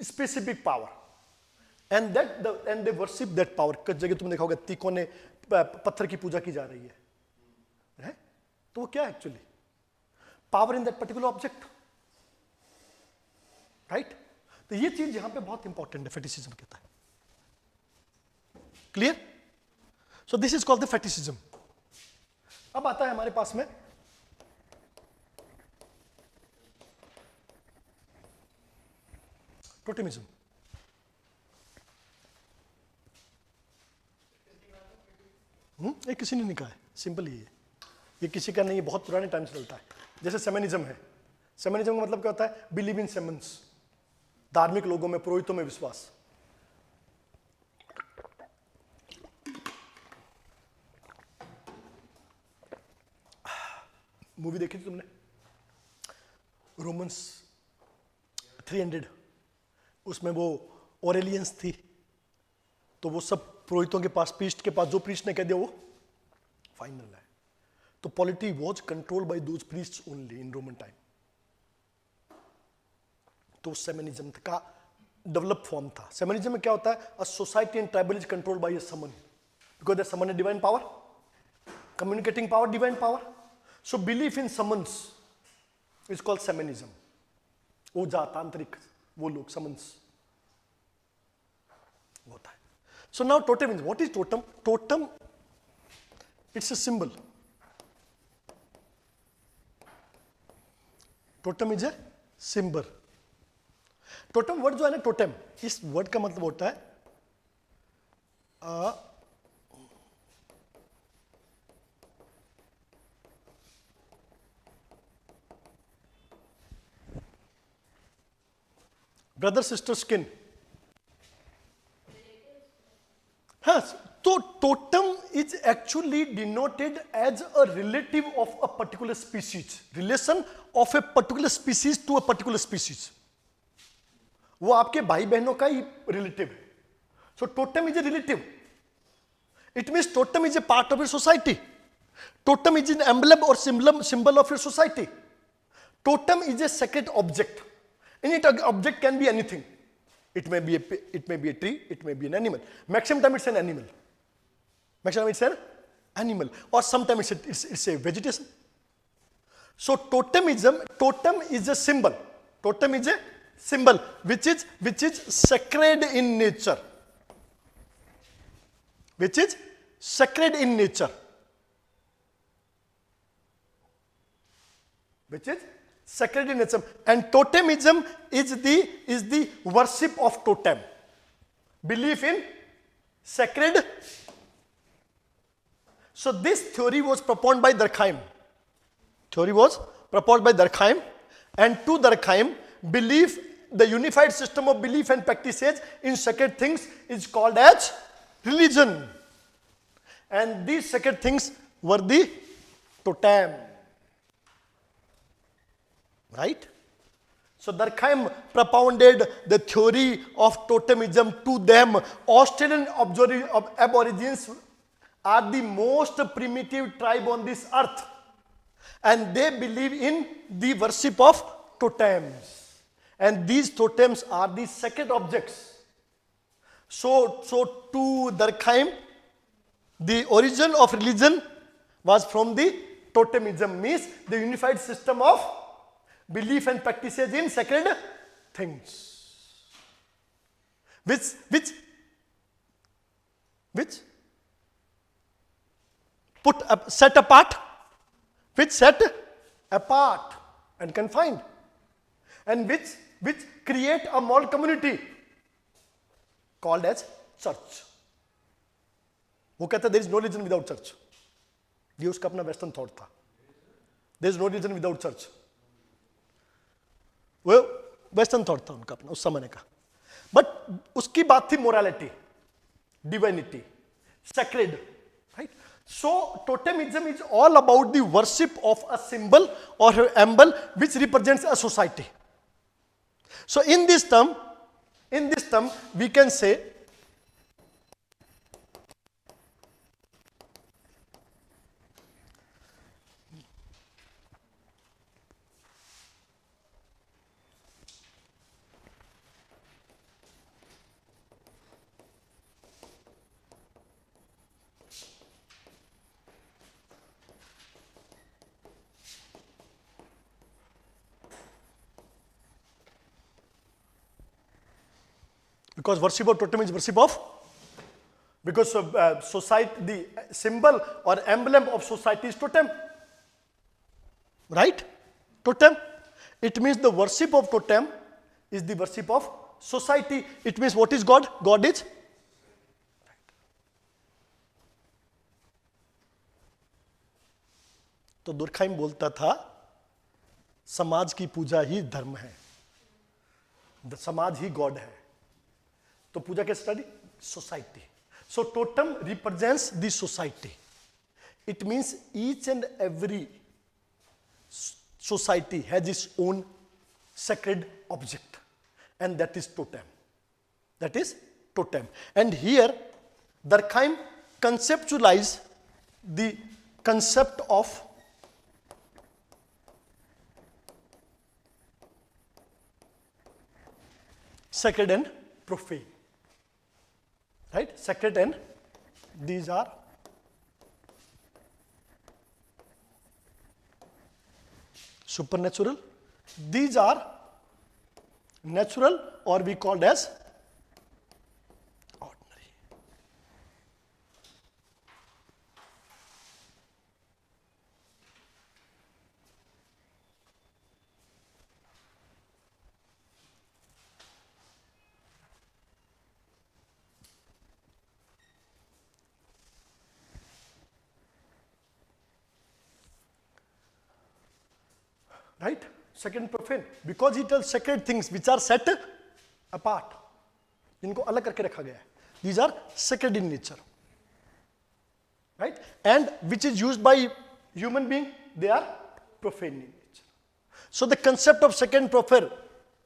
specific power, and they worship that power. कुछ जगह तुमने देखा होगा तीकों ने पत्थर की पूजा की जा रही है. तो वो क्या actually power in that particular object. Right? तो ये चीज यहां पे बहुत इंपॉर्टेंट है, फेटिशिज्म कहता है. Clear? So this is called the fetishism. अब आता है हमारे पास में टोटेमिज्म. ये किसी ने नहीं कहा है, सिंपल ही है. ये किसी का नहीं है, बहुत पुराने टाइम से चलता है. जैसे सेमेनिज्म है. सेमेनिज्म का मतलब क्या होता है? बिलीव इन सेमन्स, धार्मिक लोगों में, पुरोहितों में विश्वास. मूवी देखी थी तुमने रोमन्स 300? उसमें वो ओरेलियंस थी, तो वो सब पुरोहितों के पास, प्रीस्ट के पास, जो प्रीस्ट ने कह दिया वो फाइनल है. तो polity was controlled by those priests only in Roman time. तो सेमेनिज्म का डेवलप फॉर्म था. सेमेनिज्म में क्या होता है? A society and tribal is controlled by a shaman, because the shaman है divine power, communicating power, divine power. So belief in shamans is called shamanism. ओझा, तांत्रिक, वो लोग समन्स होता है. So now totem means, what is totem? Totem it's a symbol. Totem is a symbol. Totem word जो है ना, totem, इस वर्ड का मतलब होता है ब्रदर सिस्टर स्किन. हाँ, तो totem is actually denoted as a relative of a particular species, relation of a particular species to a particular species. वो आपके भाई बहनों का ही रिलेटिव है. So totem is a relative. It means totem is a part of a society. Totem is an emblem और symbol of your society. Totem is a sacred object. Any object can be anything. It may be a tree, it may be an animal. Maximum time it's an animal. Maximum it's an animal. Or sometimes it's a vegetation. So totem is a symbol. Totem is a symbol which is sacred in nature. Which is sacred in nature. Which is sacred in nature. And totemism is the worship of totem. Belief in sacred. So this theory was proposed by Durkheim. And to Durkheim, belief, the unified system of belief and practices in sacred things is called as religion. And these sacred things were the totem. Right? So Durkheim propounded the theory of totemism to them. Australian aborigines are the most primitive tribe on this earth. And they believe in the worship of totems. And these totems are the sacred objects. So to Durkheim, the origin of religion was from the totemism, means the unified system of belief and practices in sacred things, which set apart and confined, and which create a moral community called as church. वो कहता है there is no religion without church. ये उसका अपना western thought था. There is no religion without church. वो western thought था उनका अपना उस समय का. बट उसकी बात थी morality, divinity, sacred. Right? So totemism is all about the worship of a symbol और emblem which represents a society. So in this term we can say because worship of totem is worship of, because society, the symbol or emblem of society is totem. Right? Totem. It means the worship of totem is the worship of society. It means what is God? God is. तो दुर्खाइम बोलता था समाज की पूजा ही धर्म है, समाज ही God है. तो पूजा के study society. So totem represents the society. It means each and every society has its own sacred object, and that is totem. That is totem. And here Durkheim conceptualized the concept of sacred and profane. Right? Sacred and these are supernatural. These are natural, or we called as ordinary. Right? Second profane, because he tells sacred things which are set apart, इनको अलग करके रखा गया है. These are sacred in nature, right? And which is used by human being, they are profane in nature. So the concept of sacred and profane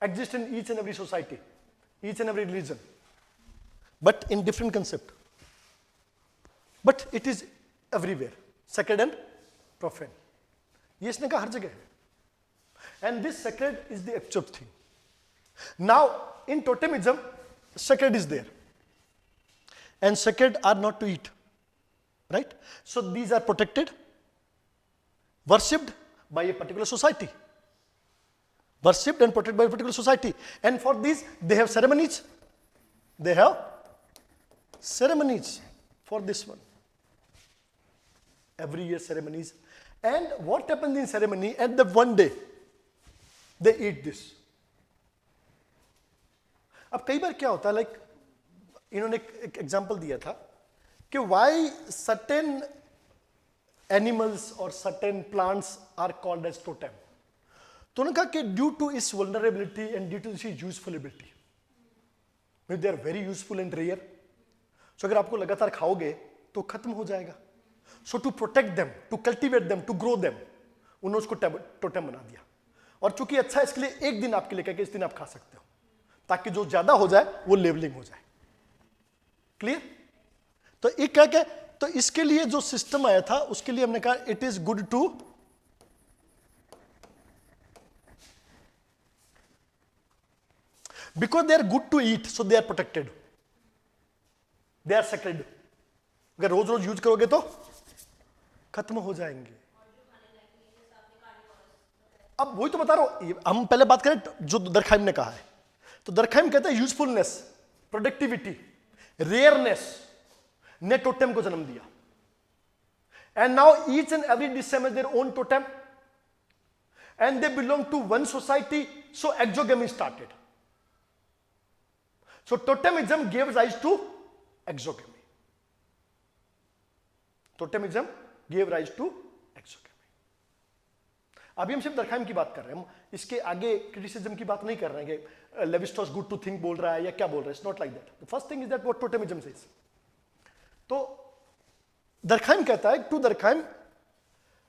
exists in each and every society, each and every religion, but in different concept. But it is everywhere, sacred and profane. ये इसने कहा हर जगह है. And this sacred is the actual thing. Now, in totemism, sacred is there. And sacred are not to eat. Right? So these are protected, worshipped by a particular society. Worshipped and protected by a particular society. And for these, they have ceremonies. They have ceremonies for this one. Every year ceremonies. And what happens in ceremony, at the one day, they eat this. अब कई बार क्या होता है, like इन्होंने एक example दिया था कि वाई सर्टेन एनिमल्स और certain plants are called as totem. तो उन्होंने कहा कि ड्यू टू इस vulnerability and due to this usefulability, they are very useful and rare. So अगर आपको लगातार खाओगे तो खत्म हो जाएगा. So to protect them, to cultivate them, to grow them, उन्होंने उसको टोटेम बना दिया. और चूंकि अच्छा है, इसके लिए एक दिन आपके लिए कह के इस दिन आप खा सकते हो, ताकि जो ज्यादा हो जाए वो लेवलिंग हो जाए. क्लियर? तो एक क्या क्या, तो इसके लिए जो सिस्टम आया था उसके लिए हमने कहा it is good to because they are good to eat, so they are protected, they are sacred. अगर रोज रोज यूज करोगे तो खत्म हो जाएंगे. अब वही तो बता रहा हूं. हम पहले बात करें जो दरखाइम ने कहा है, तो दरखाइम कहता है यूजफुलनेस, प्रोडक्टिविटी, रेयरनेस ने टोटेम को जन्म दिया. And now each and every डिसेम has their own totem and they belong to one society, so exogamy started. So totemism gives rise to exogamy. Totemism give rise to exogamy. अभी हम सिर्फ दरखाइम की बात कर रहे हैं, हम इसके आगे क्रिटिसिज्म की बात नहीं कर रहे हैं कि लेविस्ट्रॉस गुड टू थिंक बोल रहा है या क्या बोल रहा है. It's not like that. The first thing is that what totemism says. तो दरखाइम कहता है, to Durkheim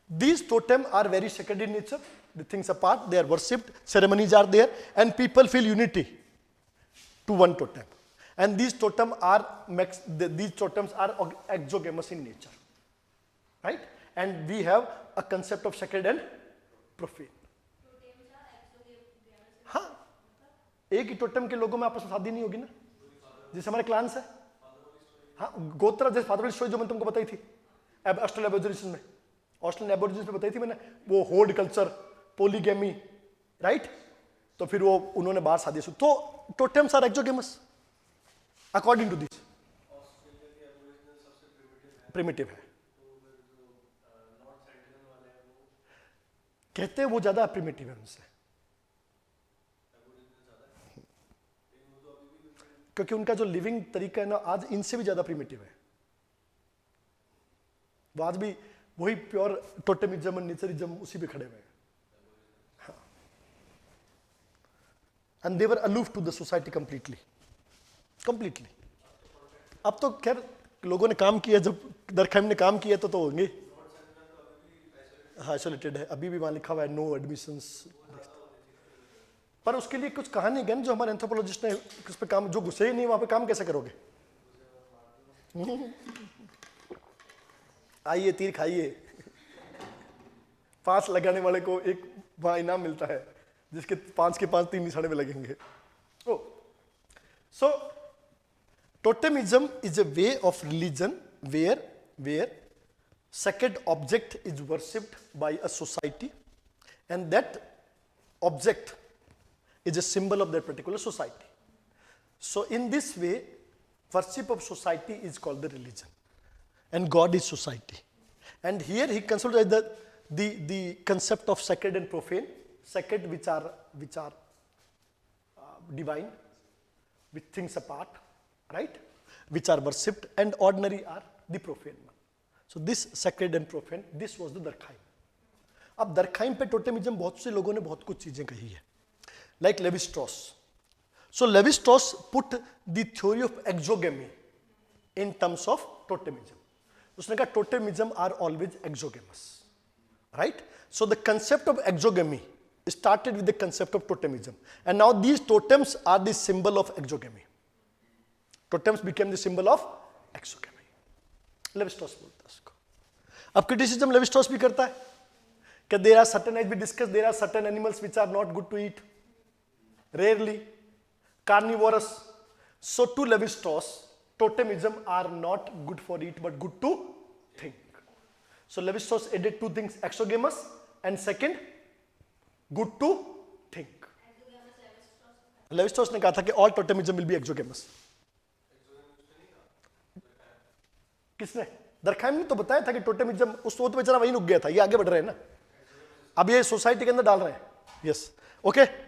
these totem are very sacred in nature, the things apart, they are worshipped, ceremonies are there, and people feel unity to one totem. And these totems are exogamous in nature, right? And we have a concept of sacred and profane. हाँ, एक ही totem के लोगों में आपस में शादी नहीं होगी ना, जैसे हमारे क्लान्स है. हाँ, गोत्र जैसे फादर स्टोरी जो मैंने तुमको बताई थी ऑस्ट्रेलिया एबोरिजिन्स में, ऑस्ट्रेलियन एबोरिजिन्स में बताई थी मैंने, वो होर्ड कल्चर, पॉलीगैमी, राइट? तो फिर वो उन्होंने बाहर शादी शुरू. तो totems are exogamous according to this. Primitive है, कहते हैं वो ज्यादा प्रिमिटिव है उनसे, क्योंकि उनका जो लिविंग तरीका है ना आज इनसे भी ज्यादा प्रिमिटिव है. वो आज भी वही प्योर टोटेमिज्म और नेचरिज्म उसी पे खड़े हुए हैं. And they were aloof to the society completely. अब तो खैर लोगों ने काम किया, जब दरखाइम ने काम किया तो होंगे. हाँ, आइसोलेटेड है, अभी भी वहां लिखा हुआ है नो एडमिशंस. पर उसके लिए कुछ कहानी है जो हमारे एंथ्रोपोलॉजिस्ट ने उस पे काम, जो घुसे ही नहीं वहां पे काम कैसे करोगे? आइए तीर खाइए. 5 लगाने वाले को एक वहां इनाम मिलता है, जिसके 5 के 5 3 निशाने में लगेंगे. So totemism is a way of religion where sacred object is worshipped by a society, and that object is a symbol of that particular society. So in this way, worship of society is called the religion, and God is society. And here he considers the concept of sacred and profane. Sacred, which are divine, with things apart, right? Which are worshipped, and ordinary are the profane one. So this sacred and profane, this was the दरखाइम. अब दरखाइम पे totemism बहुत से लोगों ने बहुत कुछ चीजें कही है, like लेविस्ट्रॉस. So Levi-Strauss put the theory of exogamy in terms of totemism. उसने कहा totemism are always exogamous, right? So the concept of exogamy started with the concept of totemism, and now these totems are the symbol of exogamy. Totems became the symbol of exogamy. Levi-Strauss बोलता है उसको. अब criticism Levi-Strauss भी करता है कि there are certain, as we discussed, there are certain animals which are not good to eat, rarely carnivorous. So to Levi-Strauss, totemism are not good for eat but good to think. So Levi-Strauss added two things, exogamous and second good to think. Levi-Strauss ने कहा था कि all totemism will be exogamous. किसने? दरखाइम ने तो बताया था कि टोटेमिज्म, उस तो बेचारा वहीं रुक गया था, ये आगे बढ़ रहे हैं ना, अब ये सोसाइटी के अंदर डाल रहे हैं. Yes, okay.